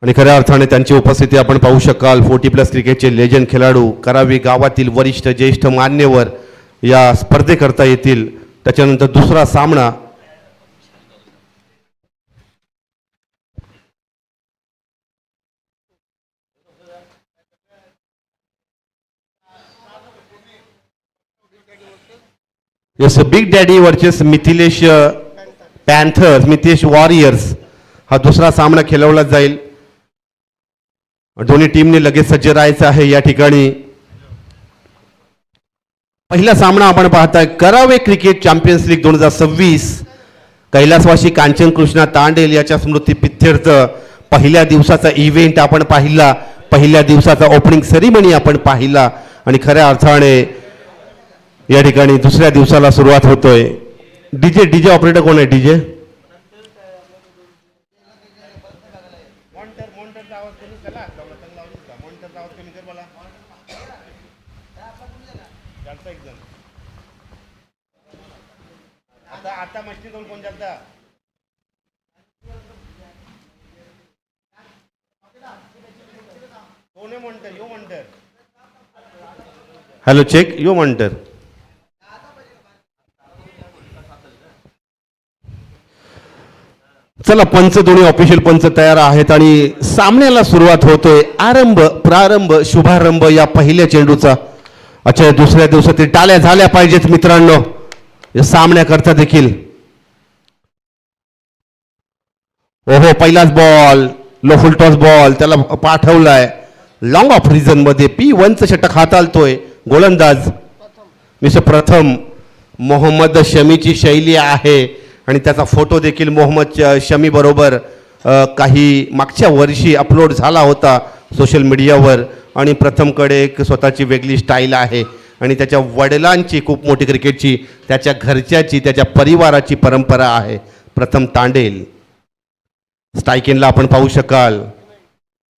आणि खऱ्या अर्थाने त्यांची उपस्थिती आपण पाहू शकाल. 40+ क्रिकेटचे लेजंड खेळाडू, करावी गावातील वरिष्ठ ज्येष्ठ मान्यवर या स्पर्धेकरता येतील. त्याच्यानंतर दुसरा सामना yes big daddy versus Mithilesh Panthers, Mithilesh warriors हा दुसरा सामना खेळवला जाईल. दोन्ही टीमने लगेच सज्ज राहायचं आहे. या ठिकाणी पहिला सामना आपण पाहताय करावे क्रिकेट चॅम्पियन्स लीग 2026 कैलासवासी कांचन कृष्णा तांडेल याच्या स्मृती प्रित्यर्थ पहिल्या दिवसाचा इव्हेंट आपण पाहिला. पहिल्या दिवसाचा ओपनिंग सेरेमनी आपण पाहिला आणि खऱ्या अर्थाने या ठिकाणी दुसऱ्या दिवसाला सुरुवात होतोय. डीजे ऑपरेटर कोण आहे? डीजे हॅलो चेक यो मॉनिटर. चला पंच, दोन्ही ऑफिशियल पंच तयार आहेत आणि सामन्याला सुरुवात होतोय. प्रारंभ शुभारंभ या पहिल्या चेंडूचा. अच्छा, दुसऱ्या दिवसातील टाळ्या झाल्या पाहिजेत मित्रांनो या सामन्याकरता देखील. ओहो, पहिलाच बॉल, लो फुल टॉस बॉल त्याला पाठवलाय लॉंग ऑफ रिझन मध्ये. P1चं षटक हाताळतोय गोलंदाज मिस्टर प्रथम. मोहम्मद शमीची शैली आहे आणि त्याचा फोटो देखील मोहम्मद शमी बरोबर काही मागच्या वर्षी अपलोड झाला होता सोशल मीडियावर. आणि प्रथमकडे एक स्वतःची वेगळी स्टाईल आहे आणि त्याच्या वडिलांची खूप मोठी क्रिकेटची, त्याच्या घरच्याची, त्याच्या परिवाराची परंपरा आहे. प्रथम तांडेल स्ट्रायकिंगला आपण पाहू शकाल.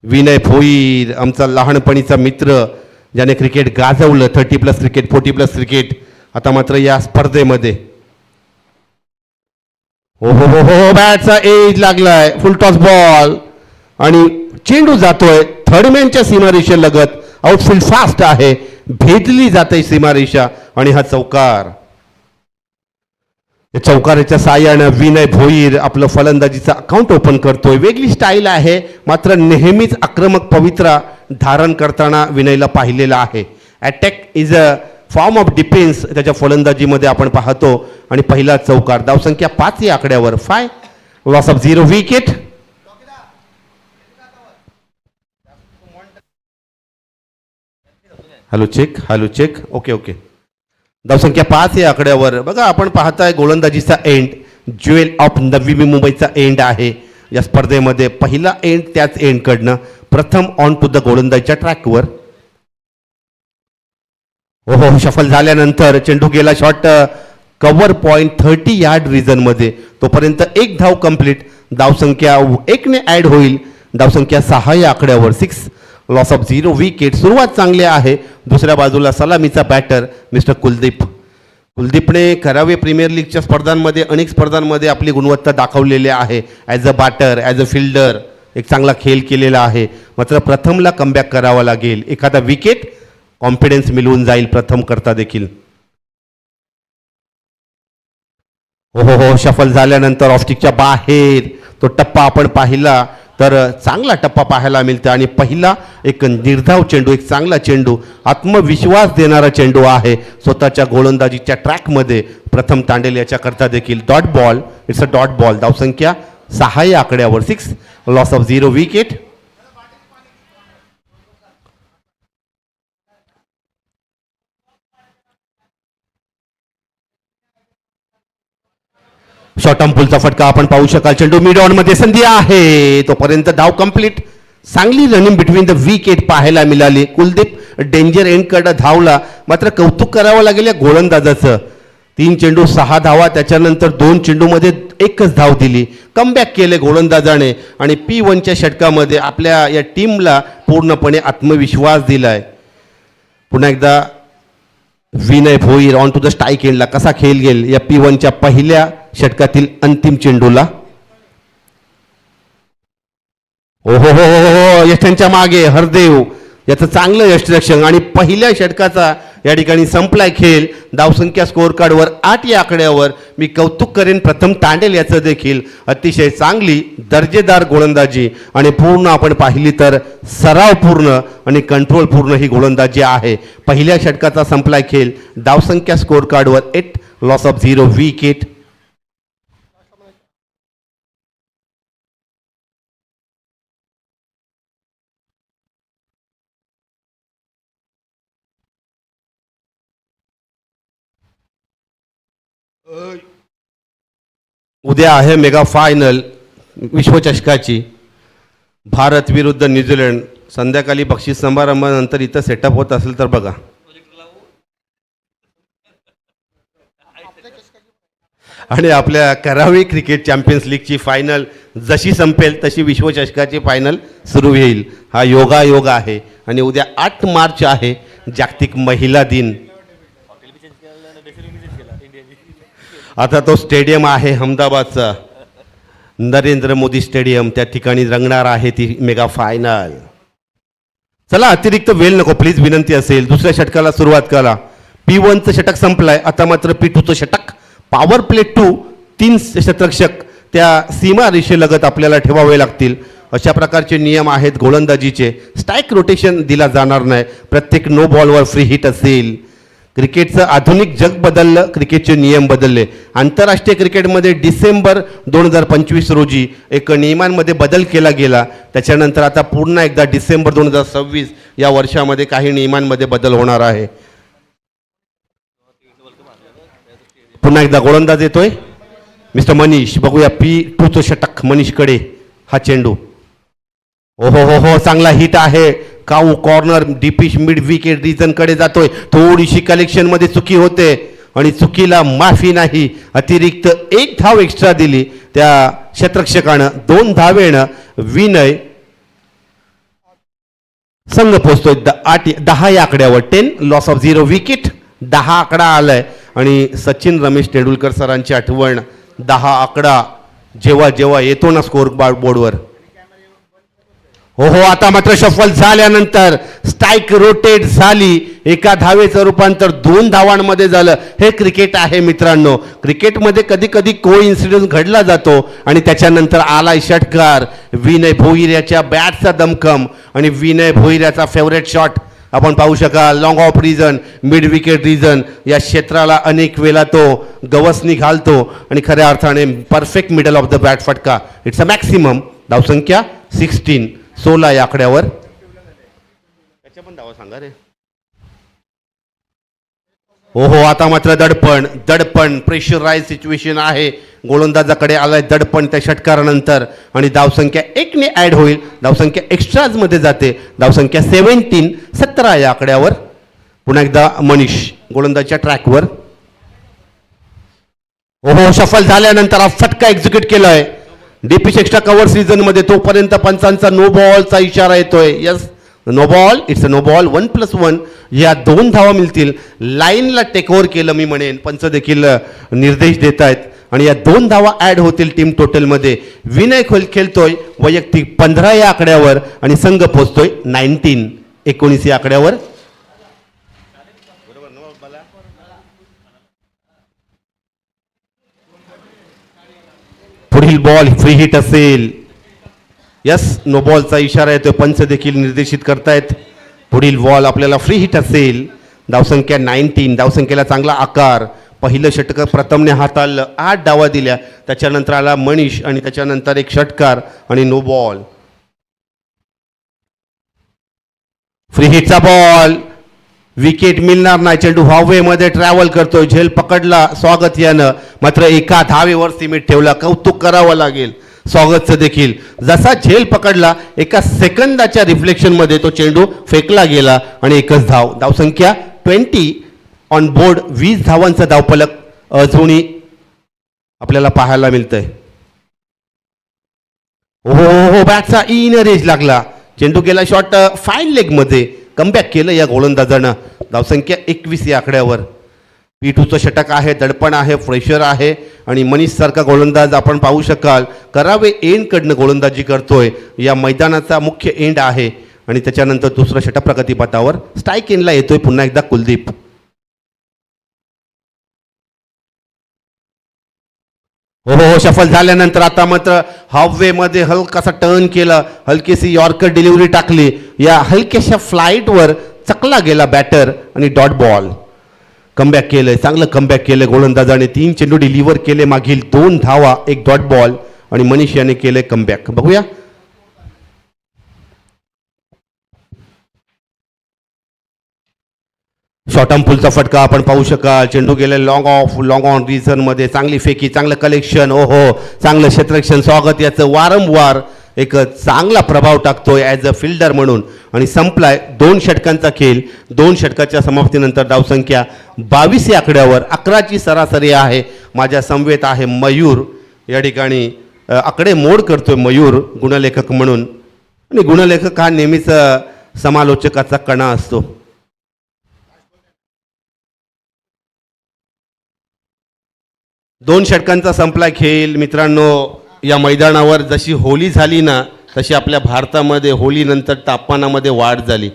विनय भोईर आमचा लहानपणीचा मित्र, ज्याने क्रिकेट गाजवलं. 30+ क्रिकेट, 40+ क्रिकेट. आता मात्र या स्पर्धेमध्ये हो हो हो हो बॅटचा एज लागलाय. फुल टॉस बॉल आणि चेंडू जातोय थर्डमॅनच्या सीमारेषेलगत. आउटफील्ड फास्ट आहे, भेदली जाते सीमारेषा आणि हा चौकार. चौकाराच्या साहाय्यानं विनय भोईर आपलं फलंदाजीचा अकाउंट ओपन करतोय. वेगळी स्टाईल आहे, मात्र नेहमीच आक्रमक पवित्रा धारण करताना विनयला पाहिलेला आहे. Attack is a form of defence त्याच्या फलंदाजीमध्ये आपण पाहतो. आणि पहिला चौकार. धावसंख्या 5 या आकड्यावर. 5 loss of 0 wicket. Hello check okay okay. धावसंख्या 5 या आकड्यावर. बघा आपण पाहताय गोलंदाजीचा एंड, ज्वेल ऑफ नवी मुंबईचा एंड आहे या स्पर्धेमध्ये. पहिला एंड त्याच एंडकडनं. प्रथम ऑन टू द गोलंदाजीच्या ट्रॅकवर. ओहो, शफल झाल्यानंतर चेंडू गेला shot cover point 30 yard region मध्ये. तोपर्यंत एक धाव कंप्लीट. धावसंख्या 1ने ऍड होईल. धावसंख्या 6 या आकड्यावर. 6 लॉस ऑफ 0 विकेट. सुरुवात चांगली आहे. दुसऱ्या बाजूला सलामीचा बॅटर मिस्टर कुलदीपने करावे प्रीमियर लीगच्या स्पर्धांमध्ये, अनेक स्पर्धांमध्ये आपली गुणवत्ता दाखवलेली आहे. As a batter, as a fielder एक चांगला खेळ केलेला आहे. मात्र प्रथमला कमबॅक करावा लागेल. एखादा विकेट कॉन्फिडन्स मिळवून जाईल प्रथम करता देखील. हो हो हो, शफल झाल्यानंतर ऑफस्टिकच्या बाहेर तो टप्पा आपण पाहिला तर चांगला टप्पा पाहायला मिळतो. आणि पहिला एक निर्धाव चेंडू, एक चांगला चेंडू, आत्मविश्वास देणारा चेंडू आहे स्वतःच्या गोलंदाजीच्या ट्रॅकमध्ये. प्रथम तांडेल याच्याकरता देखील dot ball. It's a dot ball. धावसंख्या 6 या आकड्यावर. 6 loss of 0 wicket. Short arm पुलचा फटका आपण पाहू शकाल. चेंडू मिड ऑन मध्ये. संधी आहे तोपर्यंत धाव कंप्लीट. चांगली रनिंग बिटवीन द विकेट पाहायला मिळाली. कुलदीप डेंजर एंडकडे धावला, मात्र कौतुक करावं लागेल या गोलंदाजाचं. 3 चेंडू 6 धावा, त्याच्यानंतर 2 चेंडूमध्ये एकच धाव दिली. कमबॅक केले गोलंदाजाने आणि P1च्या षटकामध्ये आपल्या या टीमला पूर्णपणे आत्मविश्वास दिलाय. पुन्हा एकदा Vinay Bhoir on to the strike एंडला कसा खेळ गेल या P1च्या पहिल्या षटकातील अंतिम चेंडूला. ओ हो हो हो हो यष्टांच्या मागे हरदेव याचं चांगलं यष्टरक्षण आणि पहिल्या षटकाचा या ठिकाणी संपलाय खेळ. धावसंख्या स्कोअर कार्डवर 8 या आकड्यावर. मी कौतुक करेन प्रथम तांडेल याचं देखील. अतिशय चांगली दर्जेदार गोलंदाजी आणि पूर्ण आपण पाहिली तर सरावपूर्ण आणि कंट्रोलपूर्ण ही गोलंदाजी आहे. पहिल्या षटकाचा संपलाय खेळ. धावसंख्या स्कोअर कार्डवर 8 लॉस ऑफ 0 विकेट. उद्या आहे मेगा फायनल विश्वचषकाची. भारत विरुद्ध न्यूझीलंड. संध्याकाळी बक्षीस समारंभानंतर इथं सेटअप होत असेल तर बघा. आणि आपल्या करावी क्रिकेट चॅम्पियन्स लीगची फायनल जशी संपेल तशी विश्वचषकाची फायनल सुरू होईल. हा योगायोग आहे. आणि उद्या 8 मार्च आहे जागतिक महिला दिन. आता तो स्टेडियम आहे अहमदाबादचा नरेंद्र मोदी स्टेडियम. त्या ठिकाणी रंगणार आहे ती मेगा फायनल. चला अतिरिक्त वेळ नको प्लीज विनंती असेल. दुसऱ्या षटकाला सुरुवात करा. P1चं षटक संपलंय. आता मात्र P2चं षटक. पॉवर प्ले 2 3 षटरक्षक त्या सीमा रेषेलगत आपल्याला ठेवावे लागतील. अशा प्रकारचे नियम आहेत गोलंदाजीचे. स्ट्राईक रोटेशन दिला जाणार नाही. प्रत्येक नो बॉलवर फ्री हिट असेल. क्रिकेटचं आधुनिक जग बदललं. क्रिकेटचे नियम बदलले. आंतरराष्ट्रीय क्रिकेटमध्ये डिसेंबर 2025 रोजी एक नियमांमध्ये बदल केला गेला. त्याच्यानंतर आता पुन्हा एकदा डिसेंबर 2026 या वर्षामध्ये काही नियमांमध्ये बदल होणार आहे. पुन्हा एकदा गोलंदाज येतोय मिस्टर मनीष. बघूया P2चं षटक मनीषकडे. हा चेंडू ओ हो हो हो चांगला हिट आहे. काऊ कॉर्नर डीपिश मिड विकेट रिजन कडे जातोय. थोडीशी कलेक्शन मध्ये चुकी होते आणि चुकीला माफी नाही. अतिरिक्त 1 धाव एक्स्ट्रा दिली त्या क्षेत्ररक्षकानं. 2 धावेनं विनय संघ पोहोचतोय 10 या आकड्यावर. 10 लॉस ऑफ 0 विकेट. 10 आकडा आलाय. आणि सचिन रमेश तेंडुलकर सरांची आठवण. 10 आकडा जेव्हा जेव्हा येतो ना स्कोर बोर्डवर. हो हो आता मात्र शफल झाल्यानंतर स्ट्राईक रोटेट झाली. एका धावेचं रूपांतर 2 धावांमध्ये झालं. हे क्रिकेट आहे मित्रांनो. क्रिकेटमध्ये कधी कधी को इन्सिडेंट घडला जातो आणि त्याच्यानंतर आलाय षटकार. विनय भोईऱ्याच्या बॅटचा दमखम आणि विनय भोईऱ्याचा फेवरेट शॉट आपण पाहू शकाल. Long off region mid wicket region या क्षेत्राला अनेक वेळा तो गवसनी घालतो आणि खऱ्या अर्थाने perfect middle of the bat फटका. It's a maximum. धावसंख्या 16 या आकड्यावर. त्याच्या पण धावा सांगा रे. हो हो आता मात्र दडपण प्रेशराइज सिच्युएशन आहे. गोलंदाजाकडे आलाय दडपण त्या षटकारानंतर आणि धावसंख्या 1 ने ऍड होईल. धावसंख्या एक्स्ट्राज मध्ये जाते. धावसंख्या 17 या आकड्यावर. पुन्हा एकदा मनीष गोलंदाजच्या ट्रॅकवर. हो हो शफल झाल्यानंतर हा फटका एक्झिक्यूट केलाय. डीपी एक्स्ट्रा कव्हर सीझन मध्ये. तोपर्यंत पंचांचा नो बॉलचा इशारा येतोय. Yes no ball. It's a no ball. 1+1 या 2 धावा मिळतील. लाईनला टेक ओव्हर केलं मी म्हणेन. पंच देखील निर्देश देत आहेत आणि या 2 धावा ऍड होतील टीम टोटलमध्ये. विनय खेळतोय वैयक्तिक 15 या आकड्यावर आणि संघ पोहोचतोय 19 या आकड्यावर. पुढील बॉल फ्री हिट असेल. यस नो बॉलचा इशारा येतोय. पंच देखील निर्देशित करतायत. पुढील बॉल आपल्याला फ्री हिट असेल. धावसंख्या 19. धावसंख्येला चांगला आकार. पहिलं षटक प्रथमने हाताळलं. 8 धावा दिल्या. त्याच्यानंतर आला मनीष आणि त्याच्यानंतर एक षटकार आणि नो बॉल. फ्री हिटचा बॉल. विकेट मिळणार नाही. चेंडू हवेमध्ये ट्रॅव्हल करतोय. झेल पकडला स्वागत यानं. मात्र एका धावेवर सीमित ठेवला. कौतुक करावं लागेल स्वागतचं देखील. जसा झेल पकडला एका सेकंदाच्या रिफ्लेक्शनमध्ये तो चेंडू फेकला गेला आणि एकच धाव. धावसंख्या 20 ऑन बोर्ड. 20 धावांचा धावफलक अजूनही आपल्याला पाहायला मिळतंय. हो हो बॅटचा इन रेज लागला. चेंडू गेला शॉट फाईन लेग मध्ये. कमबॅक केलं या गोलंदाजानं. धावसंख्या 21 या आकड्यावर. P2चं षटक आहे, दडपण आहे, प्रेशर आहे आणि मनीष सारखा गोलंदाज आपण पाहू शकाल करावे एंडकडनं गोलंदाजी करतोय. या मैदानाचा मुख्य एंड आहे आणि त्याच्यानंतर दुसरं षटक प्रगतीपथावर स्ट्राईक एंडला येतोय पुन्हा एकदा कुलदीप. हो हो हो, सफल झाल्यानंतर आता मात्र हाफ वे मध्ये हलकासा टर्न केला, हलकीशी यॉर्कर डिलिव्हरी टाकली. या हलक्याशा फ्लाईटवर चकला गेला बॅटर आणि डॉट बॉल. कमबॅक केलंय, चांगलं कमबॅक केलंय गोलंदाजाने. 3 चेंडू डिलिव्हर केले, मागील 2 धावा, 1 डॉट बॉल आणि मनीष याने केलंय कमबॅक. बघूया शॉर्ट आर्म पुलचा फटका आपण पाहू शकाल. चेंडू गेले लॉंग ऑन रिझन मध्ये. चांगली फेकी, चांगलं कलेक्शन. ओहो, चांगलं क्षेत्ररक्षण. स्वागत याचं वारंवार एक चांगला प्रभाव टाकतोय ॲज अ फिल्डर म्हणून. आणि संपलाय 2 षटकांचा खेळ. 2 षटकाच्या समाप्तीनंतर धावसंख्या 22 या आकड्यावर. 11ची सरासरी आहे. माझ्या समवेत आहे मयूर. या ठिकाणी आकडे मोड करतोय मयूर गुणलेखक म्हणून. आणि गुणलेखक हा नेहमीच समालोचकाचा कणा असतो. दोन षटकांचा संपला खेळ मित्रांनो. या मैदानावर जशी होळी झाली ना तशी आपल्या भारतामध्ये होळीनंतर तापमानामध्ये वाढ झाली.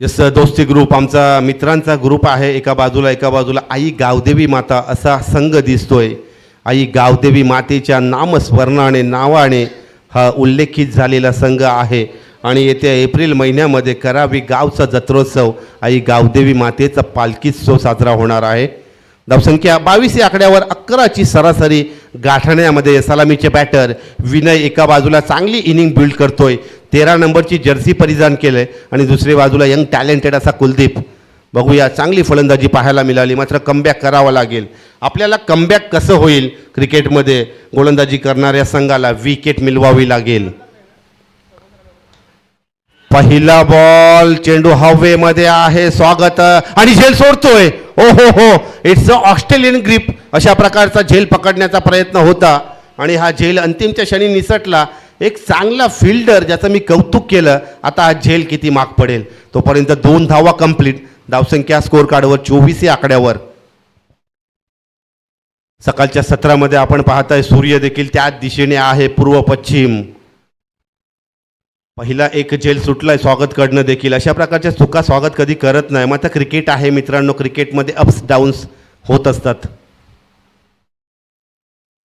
यस, दोस्ती ग्रुप आमचा मित्रांचा ग्रुप आहे. एका बाजूला आई गावदेवी माता असा संघ दिसतोय. आई गावदेवी मातेच्या नामस्मरणाने नावाने हा उल्लेखित झालेला संघ आहे. आणि येत्या एप्रिल महिन्यामध्ये करावी गावचा जत्रोत्सव, आई गावदेवी मातेचा पालखीत्सव साजरा होणार आहे. धावसंख्या 22 या आकड्यावर. 11ची सरासरी गाठण्यामध्ये सलामीचे बॅटर विनय एका बाजूला चांगली इनिंग बिल्ड करतोय. 13 नंबरची जर्सी परिधान केलंय आणि दुसरी बाजूला यंग टॅलेंटेड असा कुलदीप. बघूया, चांगली फलंदाजी पाहायला मिळाली. मात्र कमबॅक करावं लागेल आपल्याला. कमबॅक कसं होईल क्रिकेटमध्ये? गोलंदाजी करणाऱ्या संघाला विकेट मिळवावी लागेल. पहिला बॉल, चेंडू हवेमध्ये आहे. स्वागत आणि झेल सोडतोय. ओ हो हो, इट्स अ ऑस्ट्रेलियन ग्रिप. अशा प्रकारचा झेल पकडण्याचा प्रयत्न होता आणि हा झेल अंतिमच्या क्षणी निसटला. एक चांगला फिल्डर ज्याचं मी कौतुक केलं. आता हा झेल किती माग पडेल. तोपर्यंत 2 धावा कंप्लीट. धावसंख्या स्कोर कार्डवर 24 या आकड्यावर. सकाळच्या सत्रामध्ये आपण पाहताय सूर्य देखील त्याच दिशेने आहे, पूर्व पश्चिम. पहिला एक झेल सुटलाय स्वागत कडनं देखील. अशा प्रकारच्या चुका स्वागत कधी करत नाही. मात्र क्रिकेट आहे मित्रांनो, क्रिकेटमध्ये अप्स डाऊन्स होत असतात.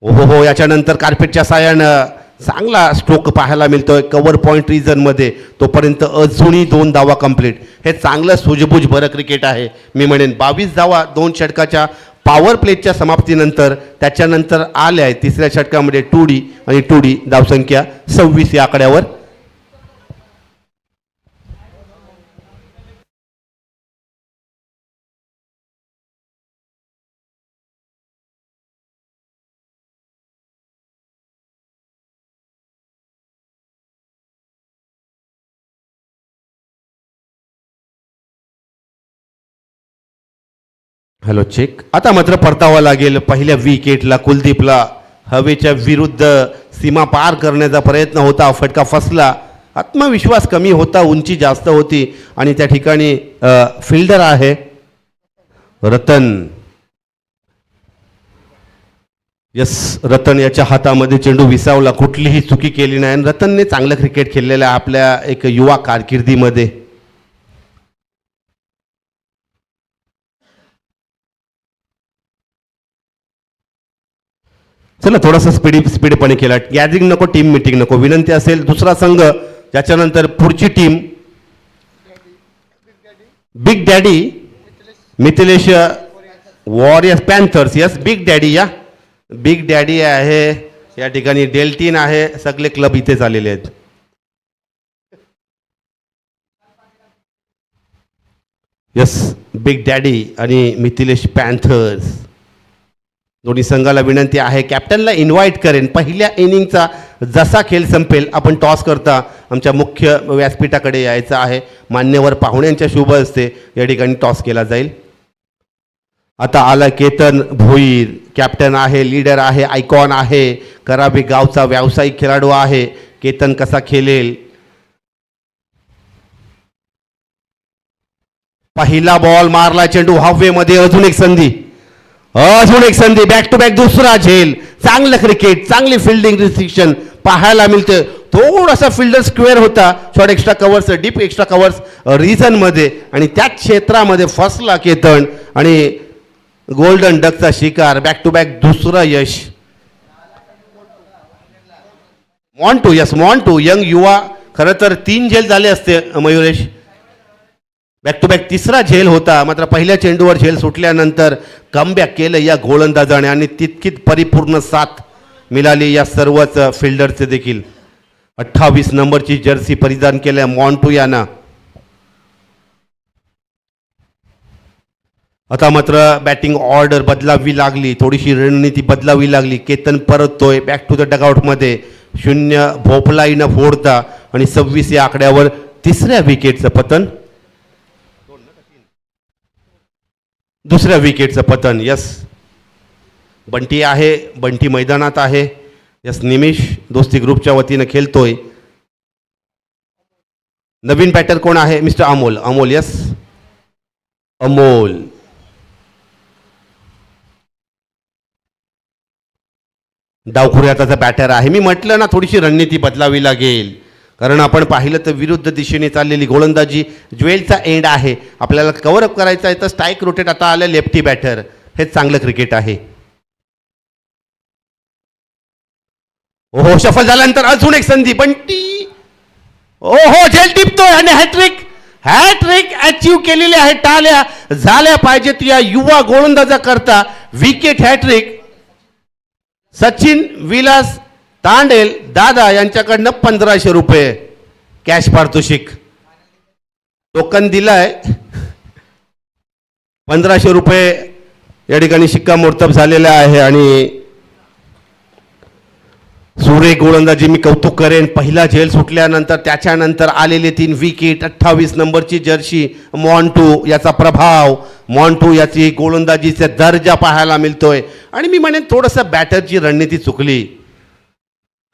ओहो हो, याच्यानंतर कार्पेटच्या साह्यानं चांगला स्ट्रोक पाहायला मिळतोय कव्हर पॉईंट रिजनमध्ये. तोपर्यंत अजूनही 2 धावा कंप्लीट. हे चांगलं सूझबूझ बरं क्रिकेट आहे मी म्हणेन. 22 धावा 2 षटकाच्या पॉवर प्लेच्या समाप्तीनंतर. त्याच्यानंतर आल्या आहे तिसऱ्या षटकामध्ये 2D आणि 2D. धावसंख्या 26 या आकड्यावर. Hello check. आता मात्र परतावं लागेल पहिल्या विकेटला कुलदीपला. हवेच्या विरुद्ध सीमा पार करण्याचा प्रयत्न होता, फटका फसला. आत्मविश्वास कमी होता, उंची जास्त होती आणि त्या ठिकाणी फिल्डर आहे रतन. यस, रतन याच्या हातामध्ये चेंडू विसावला. कुठलीही चुकी केली नाही आणि रतनने चांगलं क्रिकेट खेळलेलं आहे आपल्या एक युवा कारकिर्दीमध्ये. चला थोडासा स्पीडपणे केला. गॅदरिंग नको, टीम मिटिंग नको. विनंती असेल दुसरा संघ त्याच्यानंतर पुढची team big daddy Mithilesh warriors Panthers. Yes, big daddy. या बिग डॅडी आहे या ठिकाणी डेल्टीन आहे, सगळे क्लब इथेच आलेले आहेत. यस, बिग डॅडी आणि मिथिलेश पॅन्थर्स दोन्ही संघाला विनंती आहे, कॅप्टनला इन्व्हाइट करेन. पहिल्या इनिंगचा जसा खेळ संपेल आपण टॉस करता आमच्या मुख्य व्यासपीठाकडे यायचं आहे. मान्यवर पाहुण्यांच्या शुभ हस्ते या ठिकाणी टॉस केला जाईल. आता आला केतन भोईर, कॅप्टन आहे, लीडर आहे, आयकॉन आहे, कराबी गावचा व्यावसायिक खेळाडू आहे. केतन कसा खेळेल? पहिला बॉल मारला, चेंडू हाफवेमध्ये, अजून एक संधी, बॅक टू बॅक दुसरा झेल. चांगलं क्रिकेट, चांगली फिल्डिंग रिस्ट्रिक्शन पाहायला मिळते. थोडासा फिल्डर स्क्वेअर होता, short extra covers, deep extra covers रिजनमध्ये, आणि त्याच क्षेत्रामध्ये फसला केतन आणि गोल्डन डकचा शिकार. बॅक टू बॅक दुसरं यश. मॉन्टू, यस मॉन्टू, यंग युवा. खरं तर 3 झेल झाले असते मयुरेश. बॅक टू बॅक तिसरा झेल होता, मात्र पहिल्या चेंडूवर झेल सुटल्यानंतर कमबॅक केलं या गोलंदाजाने आणि तितकीच परिपूर्ण साथ मिळाली या सर्वच फिल्डरचे देखील. 28 नंबरची जर्सी परिधान केल्या मॉन्टू यानं. आता मात्र बॅटिंग ऑर्डर बदलावी लागली, थोडीशी रणनीती बदलावी लागली. केतन परततोय बॅक टू द डगआउटमध्ये, 0 भोपलाई न फोडता आणि 26 या आकड्यावर तिसऱ्या विकेटचं पतन, दुसऱ्या विकेटचं पतन. यस, बंटी आहे, बंटी मैदानात आहे. यस, निमिष दोस्ती ग्रुपच्या वतीनं खेळतोय. नवीन बॅटर कोण आहे? मिस्टर अमोल. अमोल, यस अमोल. डावखुऱ्याचा बॅटर आहे. मी म्हटलं ना थोडीशी रणनीती बदलावी लागेल, कारण आपण पाहिलं तर विरुद्ध दिशेने चाललेली गोलंदाजी ज्वेलचा एंड आहे. आपल्याला कव्हर अप करायचा आहे तर स्ट्राईक रोटेट आता आलं लेफ्टी बॅटर. हे चांगलं क्रिकेट आहे. ओहो, सफल झाल्यानंतर अजून एक संधी, बंटी. ओहो, झेल टिपतोय आणि हॅट्रिक अचीव केलेली आहे. टाळ्या झाल्या पाहिजेत या युवा गोलंदाजा करता. Wicket hat-trick. सचिन विलास तांडेल दादा यांच्याकडनं 1500 रुपये कॅश पारितोषिक. टोकन दिलाय 1500 रुपये या ठिकाणी शिक्कामोर्तब झालेला आहे. आणि सुरेख गोलंदाजी मी कौतुक करेन. पहिला झेल सुटल्यानंतर त्याच्यानंतर आलेले 3 विकेट, 28 नंबरची जर्सी मॉन्टू याचा प्रभाव, मॉन्टू याची गोलंदाजीचा दर्जा पाहायला मिळतोय. आणि मी म्हणेन थोडंसं बॅटरची रणनीती चुकली.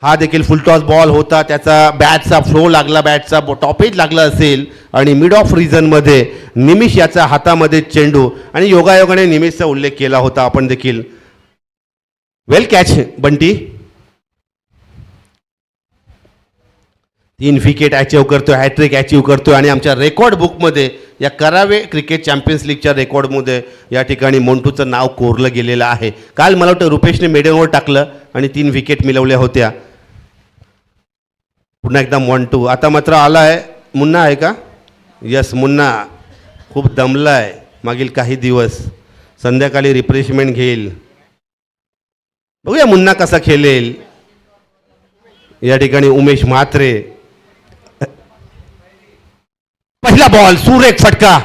हा देखील फुल टॉस बॉल होता, त्याचा बॅटचा फ्लो लागला, बॅटचा टॉपेज लागला असेल आणि मिड ऑफ रिजनमध्ये निमिष याच्या हातामध्ये चेंडू, आणि योगायोगाने निमिषचा उल्लेख केला होता आपण देखील. वेल कॅच बंटी. 3 विकेट अचीव करतोय, हॅट्रिक अचीव करतोय आणि आमच्या रेकॉर्ड बुकमध्ये या करावे क्रिकेट चॅम्पियन्स लीगच्या रेकॉर्डमध्ये या ठिकाणी मोंटूचं नाव कोरलं गेलेलं आहे. काल मला वाटतं रुपेशने मेडनवर टाकलं आणि 3 विकेट मिळवल्या होत्या. पुन्हा एकदा मॉन्टू. आता मात्र आलाय मुन्ना. आहे का? यस, मुन्ना खूप दमलाय मागील काही दिवस, संध्याकाळी रिफ्रेशमेंट घेईल. बघूया मुन्ना कसा खेळेल. या ठिकाणी उमेश म्हात्रे. पहिला बॉल, सुरेख फटका,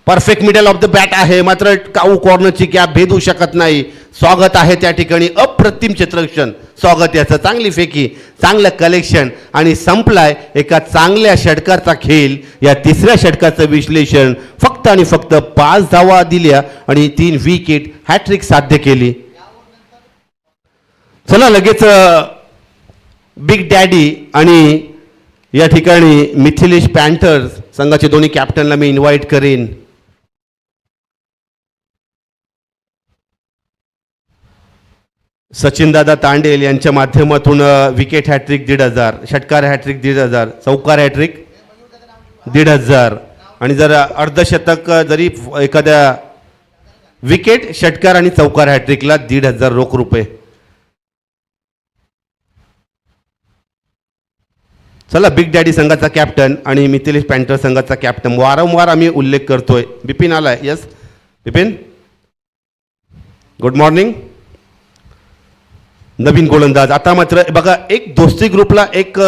perfect middle of the bat आहे, मात्र काऊ कॉर्नरची गॅप भेदू शकत नाही. स्वागत आहे त्या ठिकाणी, अप्रतिम क्षेत्ररक्षण स्वागत याचं. चांगली फेकी, चांगलं कलेक्शन आणि संपलाय एका चांगल्या षटकाचा खेळ. या तिसऱ्या षटकाचं विश्लेषण, फक्त आणि फक्त 5 धावा दिल्या आणि 3 विकेट, हॅट्रिक साध्य केली. चला लगेच बिग डॅडी आणि या ठिकाणी मिथिलेश पॅन्थर्स संघाचे दोन्ही कॅप्टनला मी इन्व्हाइट करेन. सचिनदादा तांडेल यांच्या माध्यमातून विकेट हॅट्रिक 1500, षटकार हॅट्रिक 1500, चौकार हॅट्रिक 1500 आणि जर अर्धशतक जरी एखाद्या विकेट, षटकार आणि चौकार हॅट्रिकला 1500 रोख रुपये. चला, बिग डॅडी संघाचा कॅप्टन आणि मिथिलेश पॅन्थर संघाचा कॅप्टन वारंवार आम्ही उल्लेख करतोय. बिपिन आलाय. Yes Bipin, good morning. नवीन गोलंदाज. आता मात्र बघा एक दोस्ती ग्रुपला एक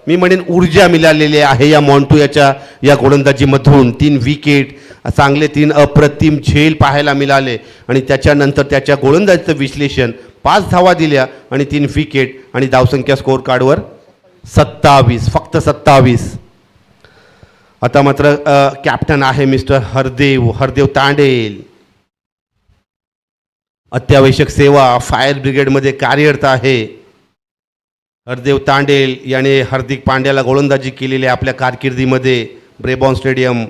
मी म्हणेन ऊर्जा मिळालेली आहे या मॉन्टूयाच्या या गोलंदाजीमधून. 3 विकेट, चांगले 3 अप्रतिम झेल पाहायला मिळाले आणि त्याच्यानंतर त्याच्या गोलंदाजीचं विश्लेषण. 5 धावा दिल्या आणि 3 विकेट आणि धावसंख्या स्कोअर कार्डवर 27, फक्त 27. आता मात्र कॅप्टन आहे मिस्टर हरदेव तांडेल. अत्यावश्यक सेवा फायर ब्रिगेडमध्ये कार्यरत आहे हरदेव तांडेल. याने हार्दिक पांड्याला गोलंदाजी केलेली आहे आपल्या कारकिर्दीमध्ये. ब्रेबॉर्न स्टेडियम,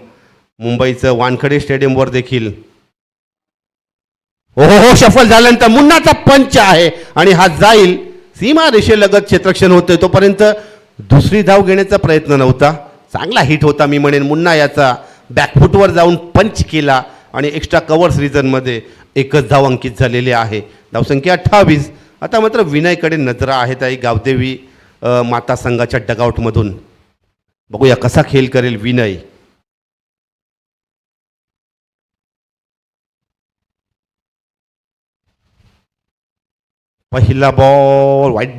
मुंबईचं वानखडे स्टेडियमवर देखील. हो सफल झाल्यानंतर मुन्नाचा पंच आहे आणि हा जाईल सीमा रेषेलगत. क्षेत्ररक्षण होते तोपर्यंत दुसरी धाव घेण्याचा प्रयत्न नव्हता. चांगला हिट होता मी म्हणेन. मुन्ना याचा बॅकफुटवर जाऊन पंच केला आणि एक्स्ट्रा कव्हर्स रिजनमध्ये एकच धाव अंकित झालेली आहे. धावसंख्या 28. आता मात्र विनयकडे नजरा आहेत आई गावदेवी माता संघाच्या डगआउटमधून. बघूया कसा खेळ करेल विनय. पहिला बॉल, व्हाईट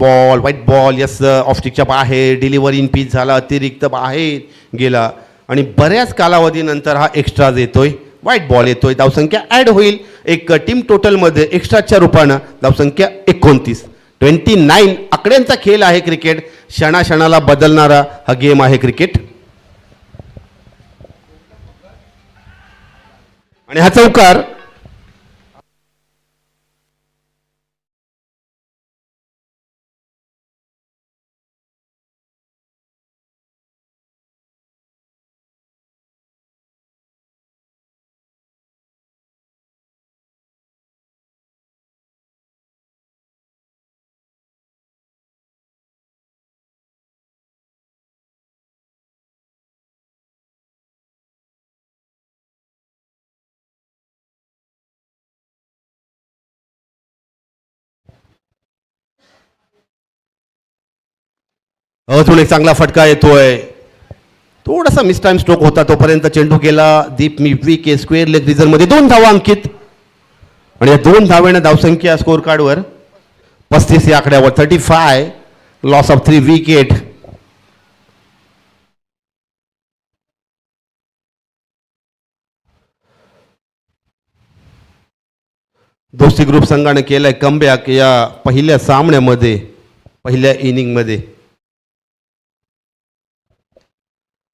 बॉल. यस, ऑफस्टिकच्या बाहेर. डिलिव्हरी इन पिच झाला, अतिरिक्त बाहेर गेला आणि बऱ्याच कालावधीनंतर हा एक्स्ट्राज येतोय. व्हाईट बॉल येतोय. धावसंख्या ॲड होईल एक टीम टोटलमध्ये एक्स्ट्राच्या रूपानं. धावसंख्या 29. 29 आकड्यांचा खेळ आहे क्रिकेट. क्षणाक्षणाला बदलणारा हा गेम आहे क्रिकेट. आणि हा चौकार अजून एक चांगला फटका येतोय. थोडासा मिस टाइम स्ट्रोक होता तोपर्यंत चेंडू गेला दीप मी विकेट स्क्वेअर लेग रिजनमध्ये. 2 धावा अंकित आणि या 2 धाव्यानं धावसंख्या स्कोअर कार्डवर 35 या आकड्यावर. 35. Loss of 3 wicket. दोस्ती ग्रुप संघाने केलाय कमबॅक या पहिल्या सामन्यामध्ये, पहिल्या इनिंगमध्ये.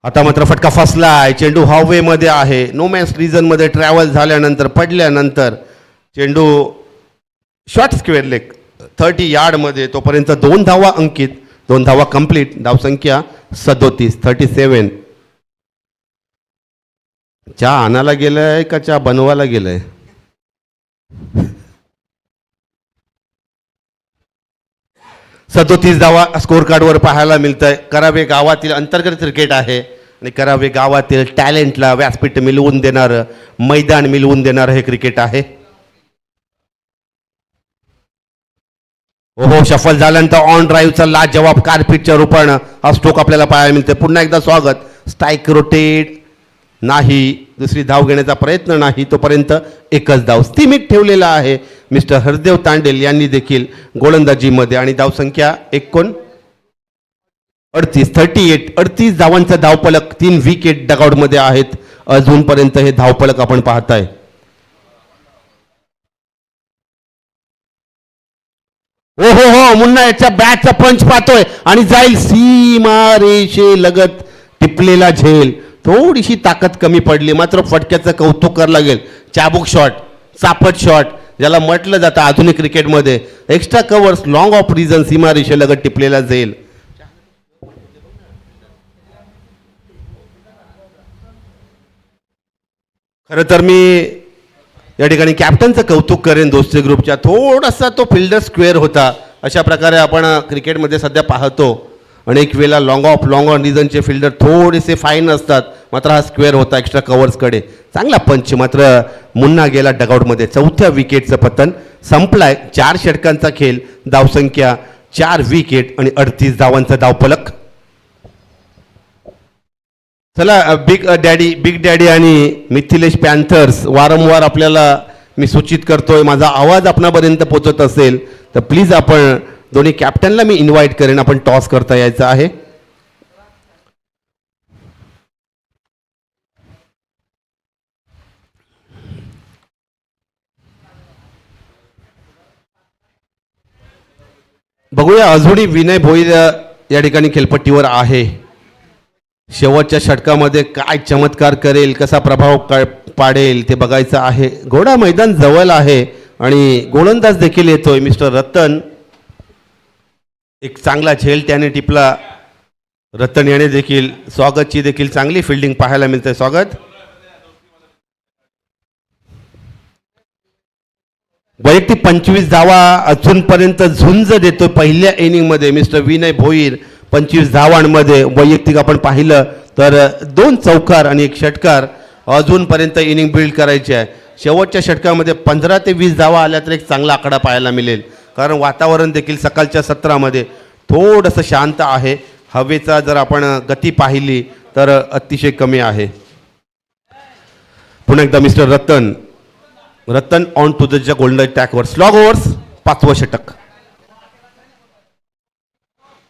आता मात्र फटका फसलाय. चेंडू हवेमध्ये आहे. नो मॅन्स रिजनमध्ये ट्रॅव्हल झाल्यानंतर, पडल्यानंतर चेंडू शॉर्ट स्क्वेअर लेग 30 यार्डमध्ये. तोपर्यंत 2 धावा अंकित, 2 धावा कंप्लीट. धावसंख्या 37. 37. चहा आणायला गेलंय का चहा बनवायला गेलंय? सदोतीस धावा स्कोअर कार्डवर पाहायला मिळत आहे. करावे गावातील अंतर्गत क्रिकेट आहे आणि करावे गावातील टॅलेंटला व्यासपीठ मिळवून देणारं, मैदान मिळवून देणारं हे क्रिकेट आहे. हो सफल झाल्यानंतर ऑन ड्राईव्हचा लाजवाब कारपीटच्या रूपानं हा स्ट्रोक आपल्याला पाहायला मिळते. पुन्हा एकदा स्वागत. स्ट्राईक रोटेट नाही, दुसरी धाव घेण्याचा प्रयत्न नाही. तोपर्यंत एकच धाव स्थिमित ठेवलेला आहे मिस्टर हरदेव तांडेल यांनी देखील गोलंदाजीमध्ये. आणि धावसंख्या 38. 38 धावांचा धावफलक. 3 विकेट डगआउटमध्ये आहेत अजूनपर्यंत हे धावफलक आपण पाहताय. हो मुन्ना याच्या बॅटचा पंच पाहतोय आणि जाईल सीमा रेषे लगत. टिपलेला झेल. थोडीशी ताकद कमी पडली, मात्र फटक्याचं कौतुक करावं लागेल. चाबूक शॉट, चापट शॉट ज्याला म्हटलं जातं आधुनिक क्रिकेटमध्ये. Extra covers, long off region, सीमा रेषेलगत टिपलेला झेल. खरं तर मी या ठिकाणी कॅप्टनचं कौतुक करेन दोस्ती ग्रुपच्या. थोडासा तो फिल्डर स्क्वेअर होता. अशा प्रकारे आपण क्रिकेटमध्ये सध्या पाहतो. अनेक वेळेला लॉंग ऑन रिजनचे फिल्डर थोडेसे फाईन असतात, मात्र हा स्क्वेअर होता एक्स्ट्रा कव्हर्सकडे. चांगला पंच. मात्र मुन्ना गेला डगआउटमध्ये. 4थ्या विकेटचं पतन संपलाय. 4 षटकांचा खेळ. धावसंख्या 4 विकेट आणि 38 धावांचा धावफलक. चला बिग डॅडी आणि मिथिलेश पॅन्थर्स वारंवार आपल्याला मी सूचित करतोय, माझा आवाज आपणापर्यंत पोहोचत असेल तर प्लीज आपण दोन्ही कॅप्टनला मी इन्व्हाइट करेन, आपण टॉस करता यायचं आहे. बघूया अजूनही विनय भोईर या ठिकाणी खेळपट्टीवर आहे. शेवटच्या षटकामध्ये काय चमत्कार करेल, कसा प्रभाव पाडेल ते बघायचं आहे. घोडा मैदान जवळ आहे आणि गोलंदाज देखील येतोय मिस्टर रतन. एक चांगला झेल त्याने टिपला. रतन याने देखील स्वागतची देखील चांगली फिल्डिंग पाहायला मिळते. स्वागत. वैयक्तिक 25 धावा अजूनपर्यंत झुंज देतोय पहिल्या इनिंगमध्ये मिस्टर विनय भोईर. 25 धावांमध्ये वैयक्तिक आपण पाहिलं तर 2 चौकार आणि 1 षटकार अजूनपर्यंत इनिंग बिल्ड करायची आहे. शेवटच्या षटकामध्ये 15 ते 20 धावा आल्या तर एक चांगला आकडा पाहायला मिळेल, कारण वातावरण देखील सकाळच्या सत्रामध्ये थोडंसं शांत आहे. हवेचा जर आपण गती पाहिली तर अतिशय कमी आहे. पुन्हा एकदा mister Ratan on to the golden टॅकवर. स्लॉग ओव्हर्स 5वं षटक.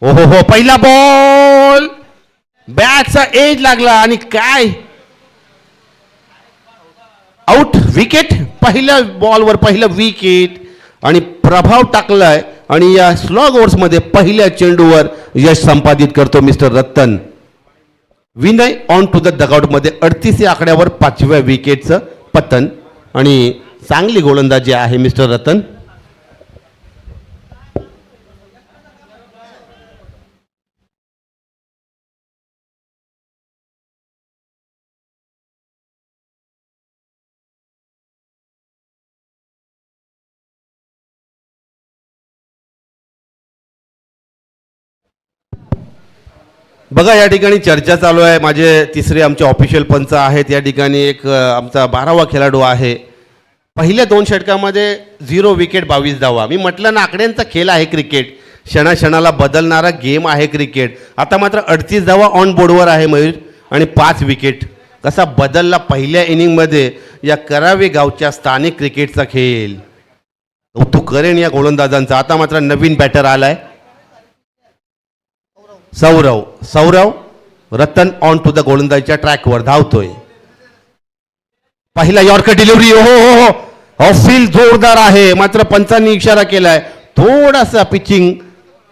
हो हो हो, पहिला बॉल बॅटचा एज लागला आणि काय आउट. विकेट. पहिल्या बॉलवर पहिलं विकेट आणि प्रभाव टाकलाय आणि या स्लॉग ओव्हर्समध्ये पहिल्या चेंडूवर यश संपादित करतो mister Ratan. Vinay on to the डगआउटमध्ये 38 या आकड्यावर 5व्या विकेटचं पतन आणि चांगली गोलंदाजी आहे मिस्टर रतन. बघा या ठिकाणी चर्चा चालू आहे. माझे तिसरे आमचे ऑफिशियल पंच आहेत. या ठिकाणी एक आमचा 12वा खेळाडू आहे. पहिल्या 2 षटकामध्ये 0 विकेट 22 धावा. मी म्हटलं ना, आकड्यांचा खेळ आहे क्रिकेट. क्षणाक्षणाला बदलणारा गेम आहे क्रिकेट. आता मात्र 38 धावा ऑन बोर्डवर आहे मयूर आणि 5 विकेट. कसा बदलला पहिल्या इनिंगमध्ये या करावे गावच्या स्थानिक क्रिकेटचा खेळ. कौतुक करेन या गोलंदाजांचा. आता मात्र नवीन बॅटर आलाय Saurav. Ratan on to the गोलंदाजीच्या ट्रॅकवर धावतोय. पहिला यॉर्कर डिलिव्हरी. हो हो हो, ऑफिल जोरदार आहे, मात्र पंचांनी इशारा केलाय थोडासा पिचिंग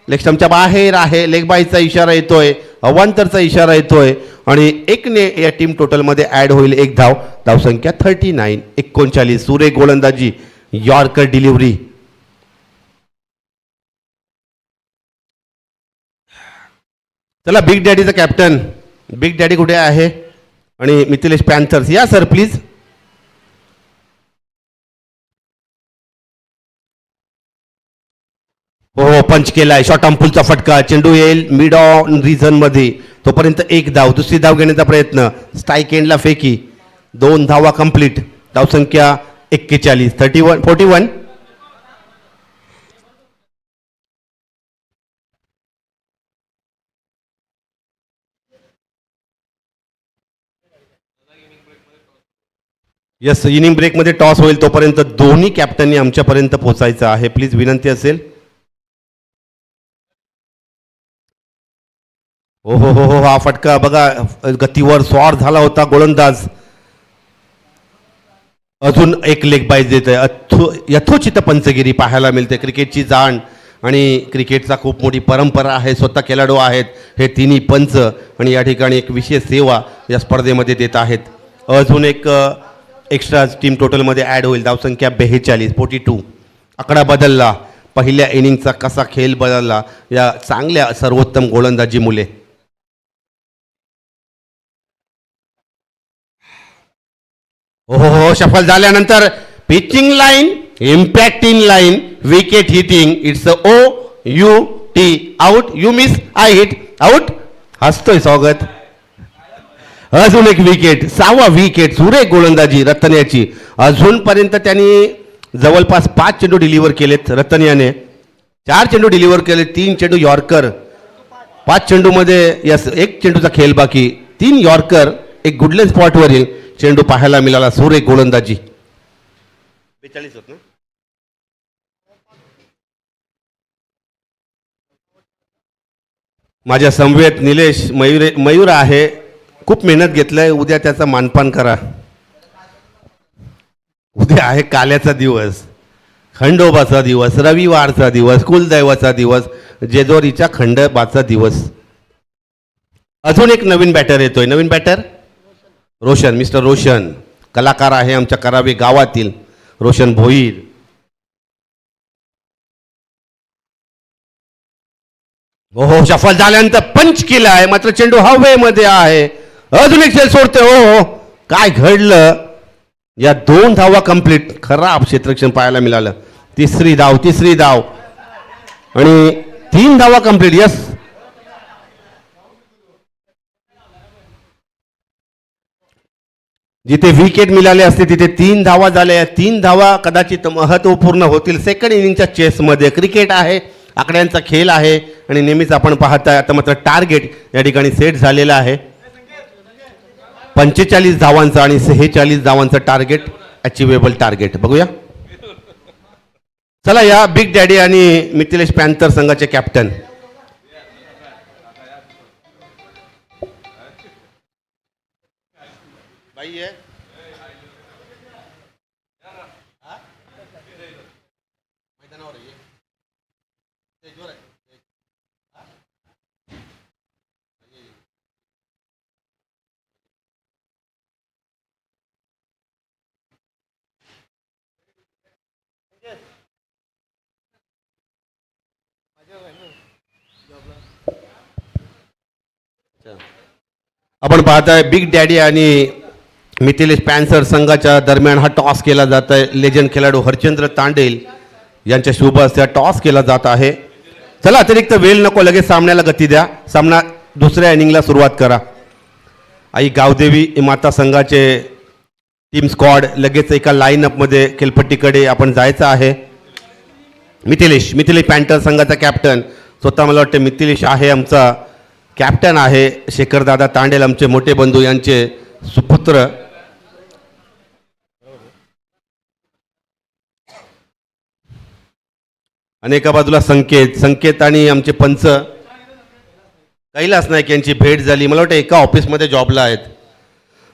लेग स्टंपच्या बाहेर आहे. लेग बायचा इशारा येतोय, अवांतरचा इशारा येतोय आणि 1ने या टीम टोटलमध्ये ऍड होईल 1 धाव. धावसंख्या 39. 39. सुरेख गोलंदाजी, यॉर्कर डिलिव्हरी. चला बिग डॅडीचा कॅप्टन. बिग डॅडी कुठे आहे? आणि मिथिलेश पॅन्थर्स या सर प्लीज. हो पंच केलाय. शॉर्ट अंपुलचा फटका. चेंडू येईल मिड ऑन रिझन मध्ये. तोपर्यंत 1 धाव. दुसरी धाव घेण्याचा प्रयत्न. स्ट्राईक एंडला फेकी. 2 धावा कंप्लीट. धावसंख्या 41. 41. यस, इनिंग ब्रेकमध्ये टॉस होईल. तोपर्यंत दोन्ही कॅप्टननी आमच्यापर्यंत पोहोचायचं आहे. प्लीज विनंती असेल. हो हो हो हो, हा फटका बघा गतीवर स्वार झाला होता गोलंदाज. अजून एक लेग बाईज देत आहे. यथोचित पंचगिरी पाहायला मिळते. क्रिकेटची जाण आणि क्रिकेटचा खूप मोठी परंपरा आहे. स्वतः खेळाडू आहेत हे तिन्ही पंच आणि या ठिकाणी एक विशेष सेवा या स्पर्धेमध्ये देत आहेत. अजून एक एक्स्ट्रा टीम टोटलमध्ये ॲड होईल. धावसंख्या 42. 42. आकडा बदलला. पहिल्या इनिंगचा कसा खेळ बदलला या चांगल्या सर्वोत्तम गोलंदाजी मुले. हो हो हो, सफल झाल्यानंतर pitching line, impact in line, wicket hitting. It's OUT. Out. You miss, I hit. Out. हसतोय स्वागत. अजून एक विकेट. 6वा विकेट. सुरेख गोलंदाजी रतन. अजूनपर्यंत त्यांनी जवळपास 5 चेंडू डिलिव्हर केलेत. रतन याने 4 चेंडू डिलिव्हर केले. 3 चेंडू यॉर्कर. 5 चेंडूमध्ये यस 1 चेंडूचा खेळ बाकी. 3 यॉर्कर, 1 गुडलेन स्पॉटवरील चेंडू पाहायला मिळाला. सुरेख गोलंदाजी. 42 होत ना. माझ्या समवेत निलेश मयूर आहे. खूप मेहनत घेतलंय. उद्या त्याचा मानपान करा. उद्या आहे काल्याचा दिवस, खंडोबाचा दिवस, रविवारचा दिवस, कुलदैवाचा दिवस, जेजोरीच्या खंडोबाचा दिवस. अजून एक नवीन बॅटर येतोय. नवीन बॅटर रोशन, मिस्टर रोशन कलाकार आहे आमच्या करावे गावातील रोशन भोईर. हो सफल झाल्यानंतर पंच केला आहे, मात्र चेंडू हवेमध्ये आहे. अजून एक खेळ सोडते. हो काय घडलं. या 2 धावा कंप्लीट. खराब क्षेत्ररक्षण पाहायला मिळालं. तिसरी धाव आणि 3 धावा कंप्लीट. यस, जिथे विकेट मिळाले असते तिथे 3 धावा झाल्या. 3 धावा कदाचित महत्वपूर्ण होतील सेकंड इनिंगच्या चेसमध्ये. क्रिकेट आहे, आकड्यांचा खेळ आहे आणि नेहमीच आपण पाहताय. आता मात्र टार्गेट या ठिकाणी सेट झालेला आहे. 45 धावांचा आणि 46 धावांचं टार्गेट, अचिवेबल टार्गेट. बघूया. चला या बिग डॅडी आणि मिथिलेश पॅन्थर संघाचे कॅप्टन. आपण पाहताय बिग डॅडी आणि मिथिलेश पॅन्थर संघाच्या दरम्यान हा टॉस केला जात आहे. लेजंड खेळाडू हरचंद्र तांडेल यांच्या शुभ हस्ते टॉस केला जात आहे. चला अतिरिक्त वेळ नको, लगेच सामन्याला गती द्या. सामना दुसऱ्या इनिंगला सुरुवात करा. आई गावदेवी माता संघाचे टीम स्क्वॉड लगेच एका लाईनअपमध्ये खेळपट्टीकडे आपण जायचं आहे. मिथिलेश पॅन्थर संघाचा कॅप्टन. स्वतः मला वाटतं मिथिलेश आहे आमचा कॅप्टन आहे. शेखरदादा तांडेल आमचे मोठे बंधू यांचे सुपुत्र. आणि एका बाजूला संकेत आणि आमचे पंच कैलास नाईक यांची भेट झाली. मला वाटतं एका ऑफिसमध्ये जॉबला आहेत.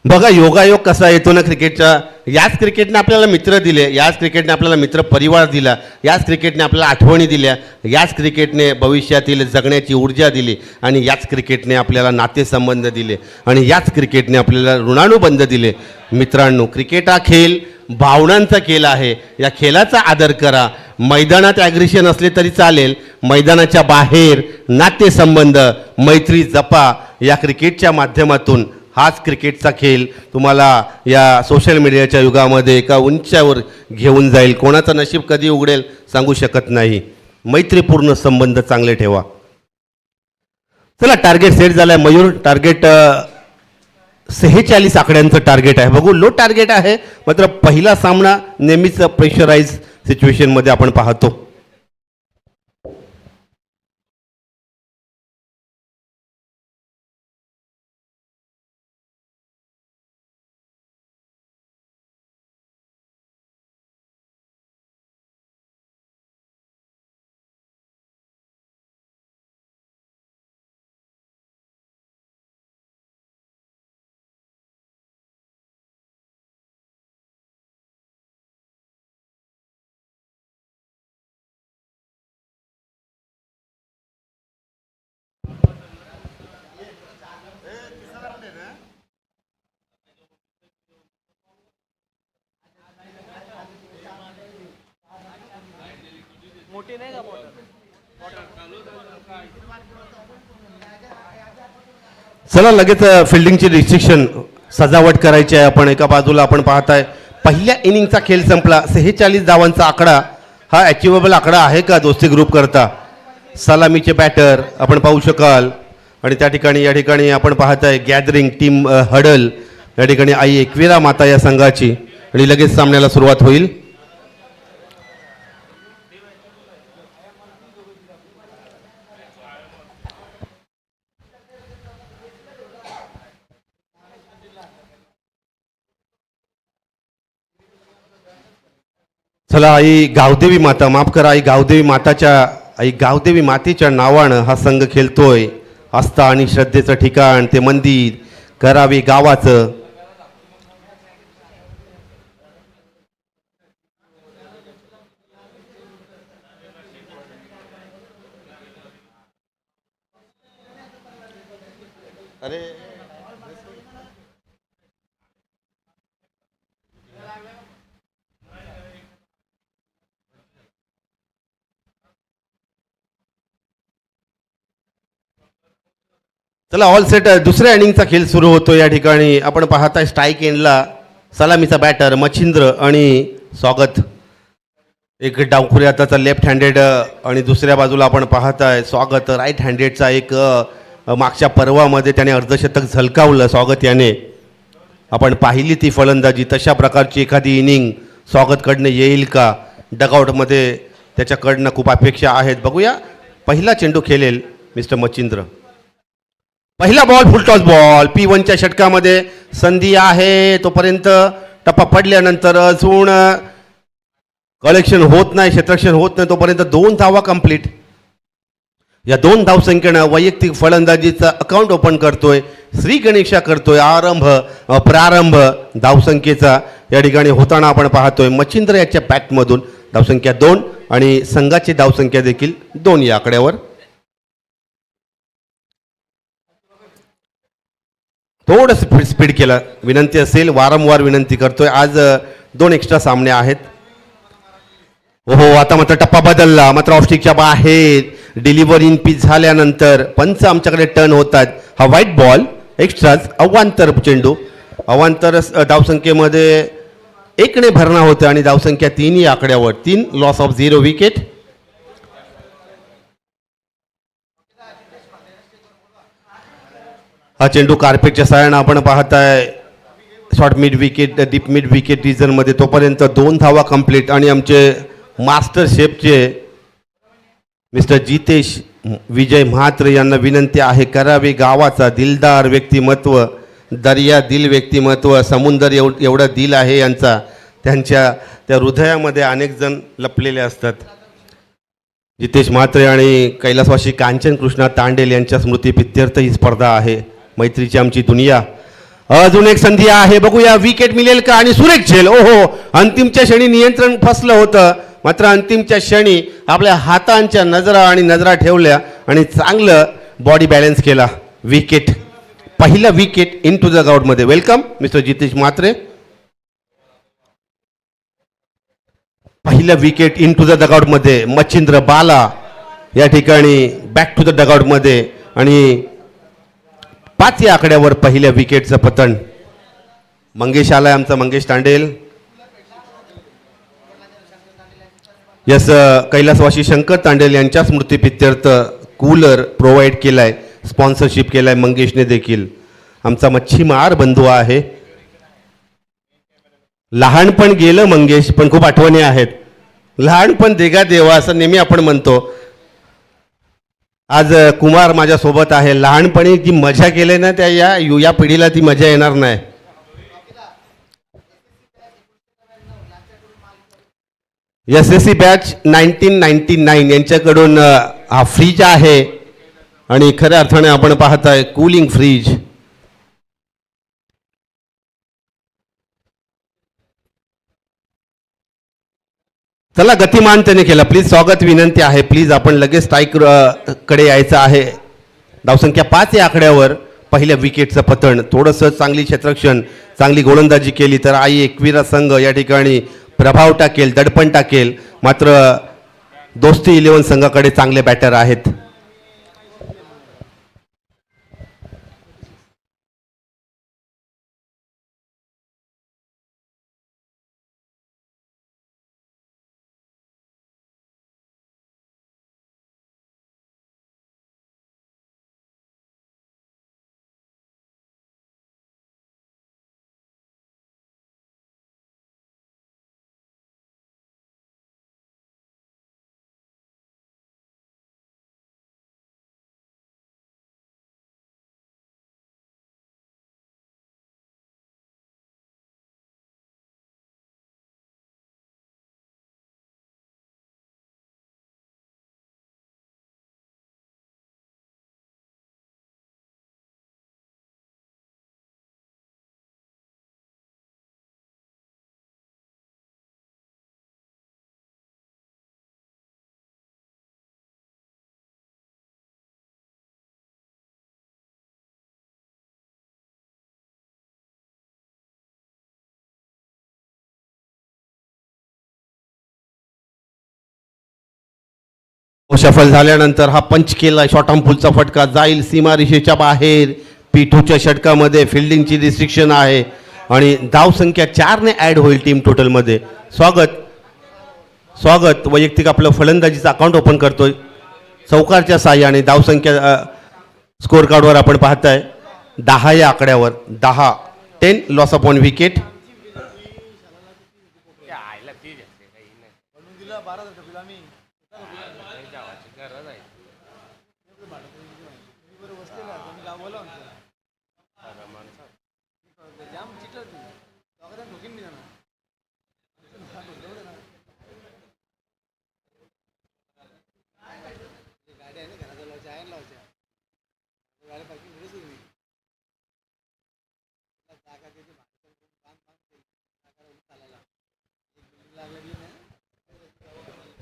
बघा योगायोग कसा येतो ना क्रिकेटचा. याच क्रिकेटने आपल्याला मित्र दिले, याच क्रिकेटने आपल्याला मित्र परिवार दिला, याच क्रिकेटने आपल्याला आठवणी दिल्या, याच क्रिकेटने भविष्यातील जगण्याची ऊर्जा दिली आणि याच क्रिकेटने आपल्याला नातेसंबंध दिले आणि याच क्रिकेटने आपल्याला ऋणानुबंध दिले. मित्रांनो, क्रिकेट हा खेळ भावनांचा खेळ आहे. या खेळाचा आदर करा. मैदानात ॲग्रेशन असले तरी चालेल, मैदानाच्या बाहेर नातेसंबंध मैत्री जपा. या क्रिकेटच्या माध्यमातून हाच क्रिकेटचा खेळ तुम्हाला या सोशल मीडियाच्या युगामध्ये एका उंचावर घेऊन जाईल. कोणाचं नशीब कधी उघडेल सांगू शकत नाही. मैत्रीपूर्ण संबंध चांगले ठेवा. चला टार्गेट सेट झालाय. मयूर टार्गेट 46 आकड्यांचं टार्गेट आहे. बघू, लो टार्गेट आहे, मात्र पहिला सामना नेहमीच प्रेशराईज सिच्युएशनमध्ये आपण पाहतो. चला लगेच फिल्डिंगची रिस्ट्रिक्शन सजावट करायची आहे. आपण एका बाजूला आपण पाहताय पहिल्या इनिंगचा खेळ संपला. 46 धावांचा आकडा हा अचिवेबल आकडा आहे का दोस्ती ग्रुप करता. सलामीचे बॅटर आपण पाहू शकाल आणि त्या ठिकाणी या ठिकाणी आपण पाहताय गॅदरिंग टीम हडल या ठिकाणी आई एकविरा माता या संघाची आणि लगेच सामन्याला सुरुवात होईल. चला आई गावदेवी माता, माफ करा, आई गावदेवी मातेच्या नावानं हा संघ खेळतोय आस्था आणि श्रद्धेचं ठिकाण ते मंदिर करावे गावाचं. चला ऑल सेट. दुसऱ्या इनिंगचा खेळ सुरू होतो. या ठिकाणी आपण पाहताय स्ट्राईक एंडला सलामीचा बॅटर मच्छिंद्र आणि स्वागत. एक डावखुरी हाताचा लेफ्ट हँडेड आणि दुसऱ्या बाजूला आपण पाहताय स्वागत राईट हँडेडचा एक मागच्या पर्वामध्ये त्याने अर्धशतक झलकावलं स्वागत याने. आपण पाहिली ती फलंदाजी. तशा प्रकारची एखादी इनिंग स्वागतकडनं येईल का? डगआउटमध्ये त्याच्याकडनं खूप अपेक्षा आहेत. बघूया. पहिला चेंडू खेळेल मिस्टर मच्छिंद्र. पहिला बॉल फुलटॉस बॉल. P1च्या षटकामध्ये संधी आहे. तोपर्यंत टप्पा पडल्यानंतर अजून कलेक्शन होत नाही, क्षेत्ररक्षण होत नाही, तोपर्यंत 2 धावा कंप्लीट. या 2 धावसंख्येनं वैयक्तिक फलंदाजीचा अकाउंट ओपन करतोय श्री गणेशा करतोय. प्रारंभ धावसंख्येचा या ठिकाणी होताना आपण पाहतोय. मच्छिंद्र याच्या बॅटमधून धावसंख्या 2 आणि संघाची धावसंख्या देखील 2 या आकड्यावर. थोडं स्पीड केलं विनंती असेल. वारंवार विनंती करतोय. आज 2 एक्स्ट्रा सामने आहेत. हो आता मात्र टप्पा बदलला. मात्र ऑफस्टिकच्या बाहेर डिलिव्हर इन पिच झाल्यानंतर पंच आमच्याकडे टर्न होतात. हा व्हाईट बॉल एक्स्ट्राच अवांतर चेंडू. अवांतर धावसंख्येमध्ये 1ने भरणा होतं आणि धावसंख्या 3 या आकड्यावर. 3 लॉस ऑफ 0 विकेट. हा चेंडू कार्पेटच्या साहाय्यानं आपण पाहताय short mid wicket deep mid wicket रिजनमध्ये. तोपर्यंत 2 धावा कंप्लीट आणि आमचे मास्टर शेफचे मिस्टर जितेश विजय म्हात्रे यांना विनंती आहे करावे गावाचा दिलदार व्यक्तिमत्व, दर्या दिल व्यक्तिमत्व, समुंदर एवढा दिल आहे यांचा. त्यांच्या त्या हृदयामध्ये अनेक जण लपलेले असतात. जितेश म्हात्रे आणि कैलासवासी कांचन कृष्णा तांडेल यांच्या स्मृतीप्रित्यर्थ ही स्पर्धा आहे. मैत्रीची आमची दुनिया. अजून एक संधी आहे. बघूया विकेट मिळेल का? आणि सुरेख झेल. ओहो अंतिमच्या क्षणी नियंत्रण फसलं होतं. मात्र अंतिमच्या क्षणी आपल्या हातांच्या नजरा ठेवल्या आणि चांगलं बॉडी बॅलन्स केला. विकेट. पहिला विकेट इन टू द ग्राउंडमध्ये. Welcome mister Jitesh Mhatre. पहिलं विकेट इन टू द डगआउटमध्ये. मच्छिंद्र बाला या ठिकाणी बॅक टू द डगआउटमध्ये आणि 5 या आकड्यावर पहिल्या विकेटचं पतन. मंगेश आलाय आमचा मंगेश तांडेल. यस कैलासवासी शंकर तांडेल यांच्या स्मृतीप्रित्यर्थ कूलर प्रोव्हाइड केलाय, स्पॉन्सरशिप केलाय मंगेशने देखील. आमचा मच्छीमार बंधू आहे. लहानपण गेलं मंगेश पण खूप आठवणी आहेत. लहानपण देगा देवा असं नेहमी आपण म्हणतो. आज कुमार माझ्या सोबत आहे. लहानपणी जी मजा केली ना त्या या पिढीला ती मजा येणार नाही. SSC बॅच 1999 यांच्याकडून हा फ्रीज आहे आणि खऱ्या अर्थाने आपण पाहताय कूलिंग फ्रीज. चला गतिमानतेने केला. प्लीज स्वागत विनंती आहे. प्लीज आपण लगेच स्ट्राईक कडे यायचं आहे. धावसंख्या 5 या आकड्यावर पहिल्या विकेटचं पतन. थोडंसं चांगली क्षेत्ररक्षण चांगली गोलंदाजी केली तर आई एकविरा संघ या ठिकाणी प्रभाव टाकेल, दडपण टाकेल. मात्र दोस्ती 11 संघाकडे चांगले बॅटर आहेत. सफल झाल्यानंतर हा पंच केला, शॉर्ट आर्म पुलचा फटका जाईल सीमारेषेच्या बाहेर. P2च्या षटकामध्ये फिल्डिंगची रिस्ट्रिक्शन आहे आणि धावसंख्या 4ने ॲड होईल टीम टोटलमध्ये. स्वागत वैयक्तिक आपलं फलंदाजीचं अकाउंट ओपन करतोय चौकारच्या साह्याने. धावसंख्या स्कोर कार्डवर आपण पाहताय 10 या आकड्यावर. 10 लॉस ऑफ 1 विकेट.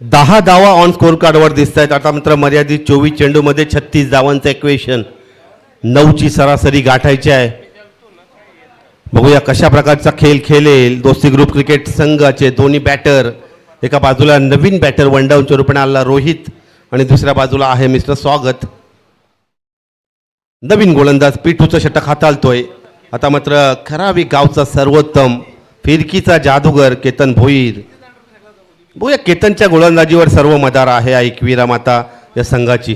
दहा धावा ऑन स्कोर कार्डवर दिसत आहेत. आता मात्र मर्यादित 24 चेंडूमध्ये 36 धावांचं इक्वेशन. 9ची सरासरी गाठायची आहे. बघूया कशा प्रकारचा खेळ खेळेल दोस्ती ग्रुप क्रिकेट संघाचे दोन्ही बॅटर. एका बाजूला नवीन बॅटर वन डाऊनच्या रूपाने आला रोहित आणि दुसऱ्या बाजूला आहे मिस्टर स्वागत. नवीन गोलंदाज P2चं षटक हाताळतोय. आता मात्र खरावी गावचा सर्वोत्तम फिरकीचा जादूगर केतन भोईर. बघूया केतनच्या गोलंदाजीवर सर्व मदार आहे ऐकवीरा माता या संघाची.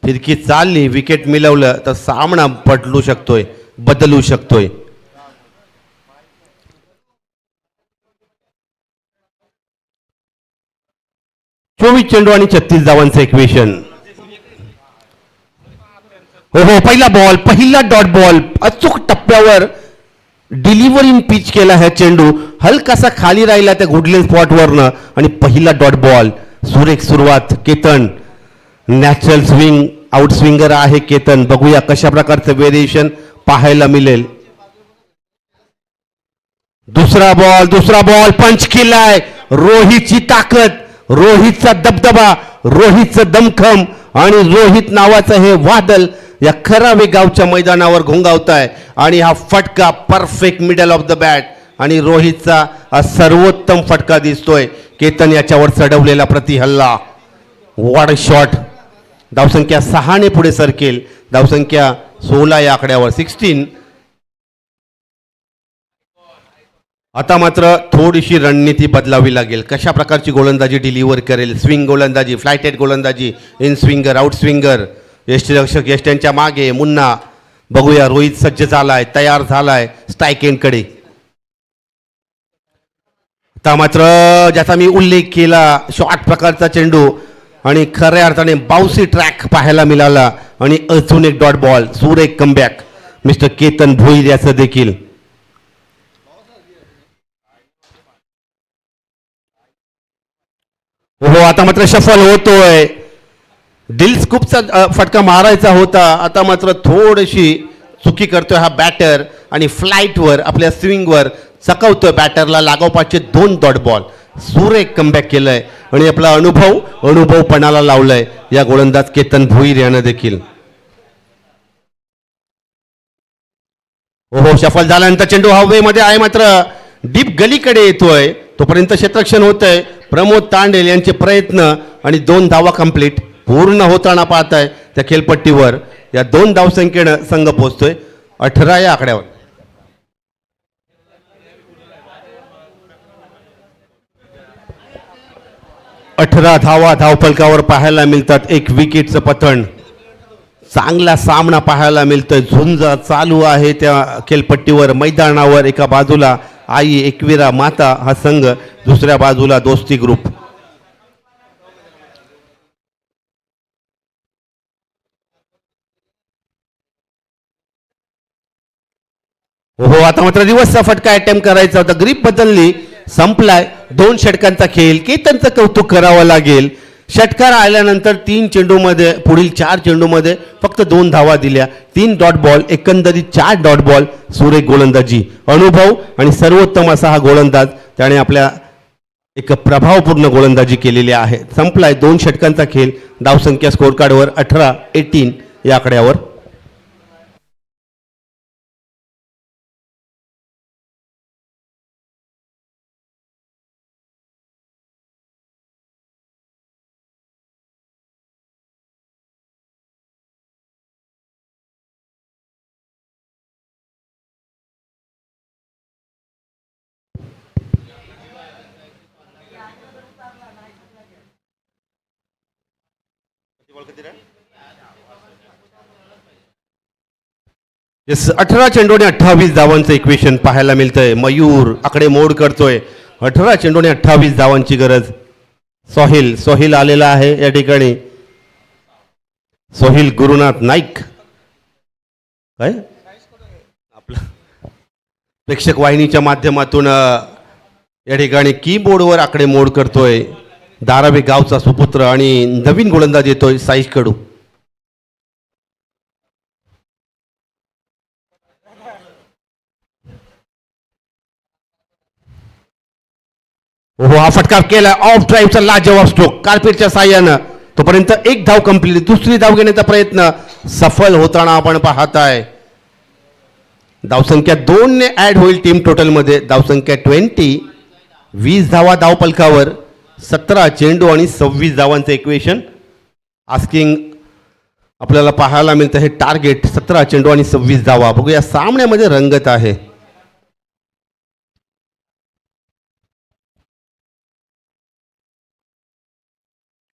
फिरकी चालली, विकेट मिळवलं तर सामना बदलू शकतोय. चोवीस चेंडू आणि 36 धावांचं इक्वेशन. हो पहिला डॉट बॉल अचूक टप्प्यावर डिलिव्हर इन पिच केला हा चेंडू. हलकासा खाली राहिला त्या गुडलेन स्पॉटवरनं आणि पहिला डॉट बॉल. सुरेख सुरुवात Ketan. Natural swing out swinger आहे केतन. बघूया कशा प्रकारचं व्हेरिएशन पाहायला मिळेल. दुसरा बॉल पंच केलाय. रोहितची ताकद, रोहितचा दबदबा, रोहितचं दमखम आणि रोहित नावाचं हे वादळ या खरावे गावच्या मैदानावर घोंगावत आहे. आणि हा फटका perfect middle of the bat आणि रोहितचा सर्वोत्तम फटका दिसतोय. केतन याच्यावर चढवलेला प्रतिहल्ला. What shot. धावसंख्या 6ने पुढे सरकेल. धावसंख्या 16 या आकड्यावर 16. आता मात्र थोडीशी रणनीती बदलावी लागेल. कशा प्रकारची गोलंदाजी डिलिव्हर करेल. स्विंग गोलंदाजी, फ्लायटेड गोलंदाजी, इन स्विंगर, आउट स्विंगर. यष्टीरक्षक यष्ट्यांच्या मागे मुन्ना. बघूया रोहित सज्ज झालाय, तयार झालाय स्ट्राईक एंडकडे. आता मात्र ज्याचा मी उल्लेख केला शॉर्ट प्रकारचा चेंडू आणि खऱ्या अर्थाने बाउन्सी ट्रॅक पाहायला मिळाला आणि अजून एक डॉट बॉल. सुरेख कमबॅक मिस्टर केतन भोईर याचं देखील. हो आता मात्र सफल होतोय. दिल स्कूपचा फटका मारायचा होता. आता मात्र थोडीशी चुकी करतोय हा बॅटर आणि फ्लाईटवर आपल्या स्विंगवर चकवतोय बॅटरला. लागोपाठचे 2 डॉट बॉल. सुरेख कमबॅक केलंय आणि आपला अनुभव पणाला लावलाय या गोलंदाज केतन भोईर यानं देखील. हो सफल झाल्यानंतर चेंडू हवेमध्ये आहे मात्र डीप गलीकडे येतोय. तोपर्यंत क्षेत्ररक्षण होतंय. प्रमोद तांडेल यांचे प्रयत्न आणि 2 धावा कंप्लीट पूर्ण होताना पाहताय त्या खेळपट्टीवर. या 2 धावसंख्येनं संघ पोहोचतोय 18 या आकड्यावर. धावा धावफलकावर पाहायला मिळतात. 1 विकेटचं पतन. चांगला सामना पाहायला मिळतोय. झुंज चालू आहे त्या खेळपट्टीवर मैदानावर. एका बाजूला आई एकवीरा माता हा संघ, दुसऱ्या बाजूला दोस्ती ग्रुप. हो आता मात्र रिव्हर्सचा फटका अटेम्प्ट करायचा होता. ग्रीप बदलली. संपलाय. 2 षटकांचा खेळ. केतनचं कौतुक करावं लागेल. षटकार आल्यानंतर 3 चेंडूमध्ये पुढील 4 चेंडूमध्ये फक्त 2 धावा दिल्या. 3 डॉट बॉल. एकंदरीत 4 डॉट बॉल. सुरेख गोलंदाजी. अनुभव आणि सर्वोत्तम असा हा गोलंदाज. त्याने आपल्या एक प्रभावपूर्ण गोलंदाजी केलेली आहे. संपलाय. 2 षटकांचा खेळ. धावसंख्या स्कोर कार्डवर 18 या आकड्यावर. येस, 18 चेंडूने 28 धावांचं इक्वेशन पाहायला मिळतंय. मयूर आकडे मोड करतोय. 18 चेंडूने 28 धावांची गरज. सोहिल आलेला आहे या ठिकाणी. सोहिल गुरुनाथ नाईक काय आपलं प्रेक्षक वाहिनीच्या माध्यमातून या ठिकाणी कीबोर्डवर आकडे मोड करतोय. धारावी गावचा सुपुत्र आणि नवीन गोलंदाज येतोय साईश कडू. हो, हा फटकार केला. ऑफ ड्राईव्हचा लाजवाब स्ट्रोक कार्पेटच्या साह्यानं. तोपर्यंत एक धाव कंप्लीट. दुसरी धाव घेण्याचा प्रयत्न सफल होताना आपण पाहताय. धावसंख्या 2 ने ऍड होईल टीम टोटलमध्ये. धावसंख्या 20. 20 धावा धावपलकावर. 17 चेंडू आणि 26 धावांचं इक्वेशन. आस्किंग आपल्याला पाहायला मिळतं हे टार्गेट 17 चेंडू आणि 26 धावा. बघूया सामन्यामध्ये रंगत आहे.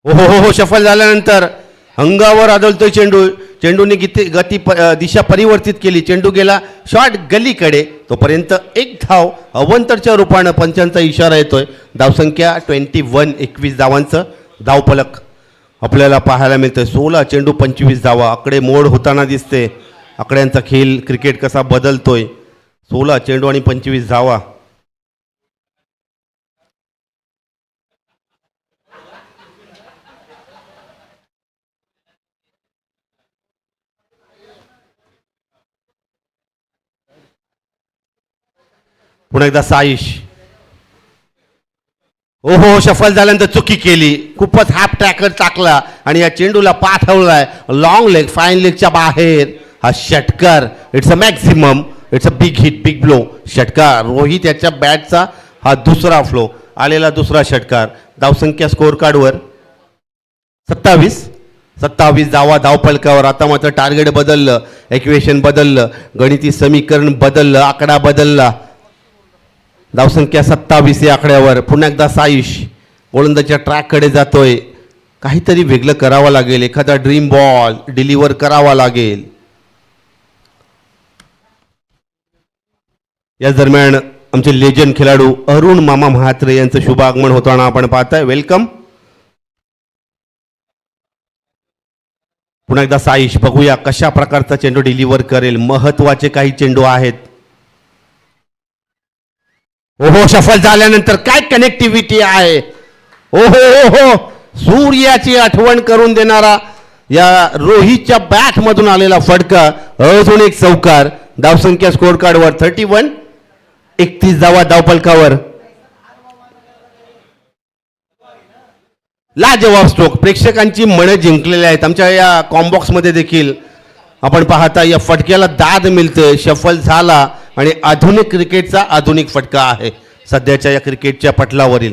हो हो हो, सफल झाल्यानंतर अंगावर आदळतोय चेंडू. चेंडूने गती दिशा परिवर्तित केली. चेंडू गेला शॉर्ट गलीकडे. तोपर्यंत एक धाव अवंतरच्या रूपानं पंचांचा इशारा येतोय. धावसंख्या 21. 21 धावांचं धावफलक आपल्याला पाहायला मिळतंय. 16 चेंडू 25 धावा. आकडे मोड होताना दिसते. आकड्यांचा खेळ क्रिकेट कसा बदलतोय. 16 चेंडू आणि 25 धावा. पुन्हा एकदा साईश. हो हो, सफल झाल्यानंतर चुकी केली. खूपच हाफ ट्रॅकर टाकला आणि या चेंडूला पाठवलाय लॉंग लेग, फाईन लेगच्या बाहेर. हा षटकार. It's a maximum. It's a big hit, big blow. षटकार. रोहित याच्या बॅटचा हा दुसरा फ्लो आलेला दुसरा षटकार. धावसंख्या स्कोअर कार्डवर 27 धावा धावपलकावर. आता मात्र टार्गेट बदललं, इक्वेशन बदललं, गणिती समीकरण बदललं, आकडा बदलला. धावसंख्या 27 या आकड्यावर. पुन्हा एकदा साईश गोलंदाजच्या ट्रॅककडे जातोय. काहीतरी वेगळं करावं लागेल. एखादा ड्रीम बॉल डिलिव्हर करावा लागेल. या दरम्यान आमचे लेजंड खेळाडू अरुण मामा म्हात्रे यांचं शुभ आगमन होताना आपण पाहताय. वेलकम. पुन्हा एकदा साईश. बघूया कशा प्रकारचा चेंडू डिलिव्हर करेल. महत्वाचे काही चेंडू आहेत. ओहो, सफल झाल्यानंतर काय कनेक्टिव्हिटी आहे. ओहो हो हो, सूर्याची आठवण करून देणारा या रोहितच्या बॅट मधून आलेला फटका. अजून एक चौकार. धावसंख्या स्कोअर कार्डवर 31. 31 धावा धावपलकावर. लाजवाब स्ट्रोक. प्रेक्षकांची मनं जिंकलेली आहेत. आमच्या या कॉम्बॉक्समध्ये देखील आपण पाहता या फटक्याला दाद मिळते. सफल झाला आणि आधुनिक क्रिकेटचा आधुनिक फटका आहे सध्याच्या या क्रिकेटच्या पटलावरील.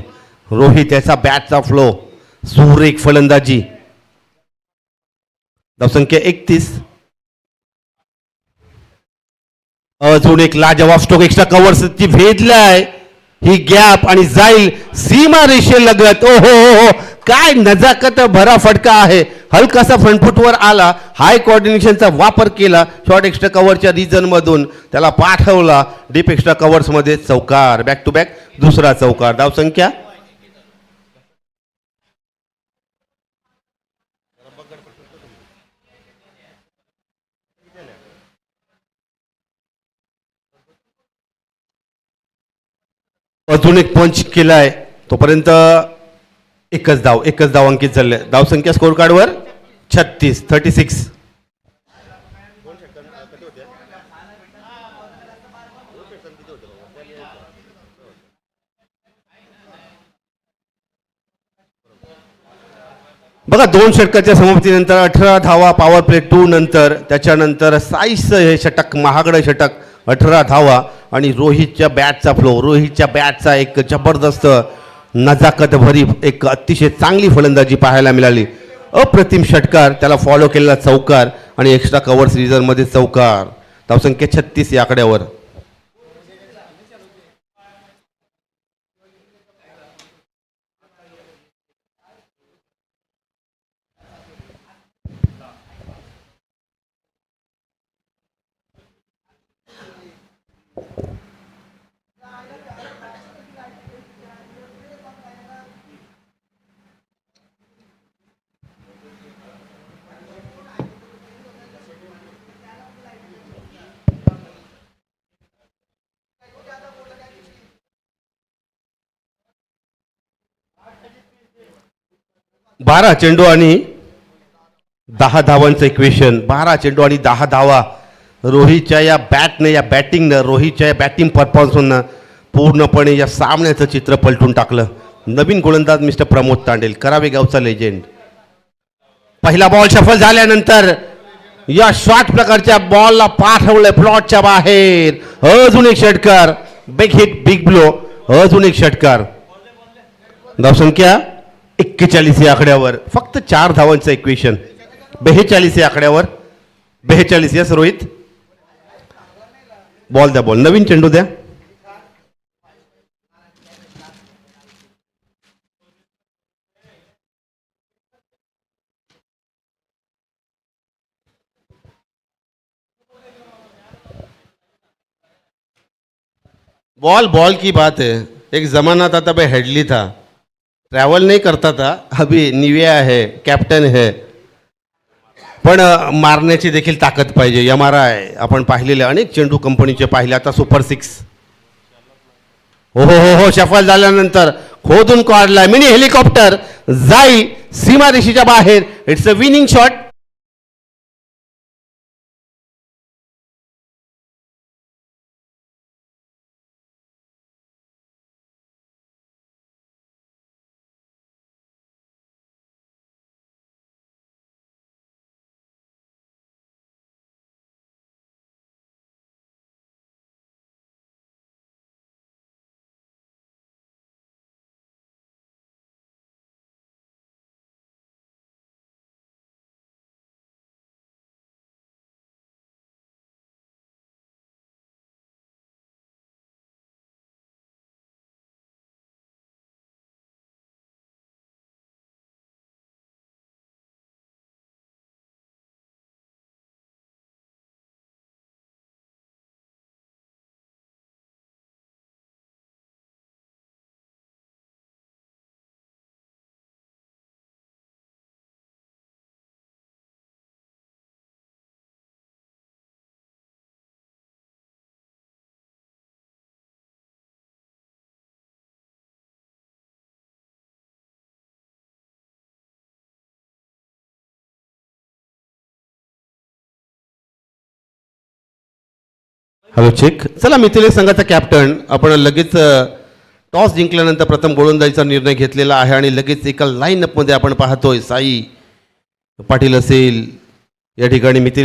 रोहित याचा बॅटचा फ्लो, सुरेख फलंदाजी. धावसंख्या 31. अजून एक लाजवाब स्ट्रोक. एक्स्ट्रा कव्हर्स ती भेदलाय ही गॅप आणि जाईल सीमा रेषेलगत. ओ हो हो, काय नजाकत भरा फटका आहे. हलकासा फ्रंटफुटवर आला. हाय कोऑर्डिनेशनचा वापर केला. शॉर्ट एक्स्ट्रा कव्हरच्या रिजन मधून त्याला पाठवला डीप एक्स्ट्रा कव्हर्स मध्ये. चौकार. बॅक टू बॅक दुसरा चौकार. धावसंख्या अजून एक पंच केलाय. तोपर्यंत एकच धाव अंकित झाले. धावसंख्या स्कोअर कार्डवर 36. बघा 2 षटकाच्या समाप्तीनंतर 18 धावा पॉवर प्ले 2 नंतर. त्याच्यानंतर साईसचं हे षटक, महागडं षटक. 18 धावा आणि रोहितच्या बॅटचा फ्लो. रोहितच्या बॅटचा एक जबरदस्त नजाकत भरी एक अतिशय चांगली फलंदाजी पाहायला मिळाली. अप्रतिम षटकार. त्याला फॉलो केलेला चौकार आणि एक्स्ट्रा कव्हर्स रिझनमध्ये चौकार. धावसंख्या 36 या आकड्यावर. 12 चेंडू आणि 10 धावांचं इक्वेशन. 12 चेंडू आणि 10 धावा. रोहितच्या या बॅटने, या बॅटिंगनं, रोहितच्या या बॅटिंग परफॉर्मन्सनं पूर्णपणे या सामन्याचं चित्र पलटून टाकलं. नवीन गोलंदाज मिस्टर प्रमोद तांडेल, करावे गावचा लेजेंड. पहिला बॉल सफल झाल्यानंतर या शॉर्ट प्रकारच्या बॉलला पाठवलंय प्लॉटच्या बाहेर. अजून एक षटकार. Big hit, big blow. अजून एक षटकार. धावसंख्या 41 या आकड्यावर. फक्त 4 धावांचं इक्वेशन. 42 या आकड्यावर. 42. यस रोहित, बॉल द्या, बॉल. नवीन चेंडू द्या. बॉल बॉल की बात है. एक जमाना था तब हेडली था, ट्रॅव्हल नहीं करता था. अभी निविया है, कॅप्टन है, पण मारण्याची देखील ताकद पाहिजे. MRI आपण पाहिलेले अनेक चेंडू कंपनीचे पाहिले. आता सुपर 6. हो हो हो हो, सफल झाल्यानंतर खोदून काढलाय मिनी हेलिकॉप्टर. जाईल सीमारेषेच्या बाहेर. It's a winning shot. Hello check. चला मिथिलेश संघाचा कॅप्टन. आपण लगेच टॉस जिंकल्यानंतर प्रथम गोलंदाजीचा निर्णय घेतलेला आहे आणि लगेच एका लाईनअपमध्ये आपण पाहतोय साई पाटील असेल, या ठिकाणी मिथिलेश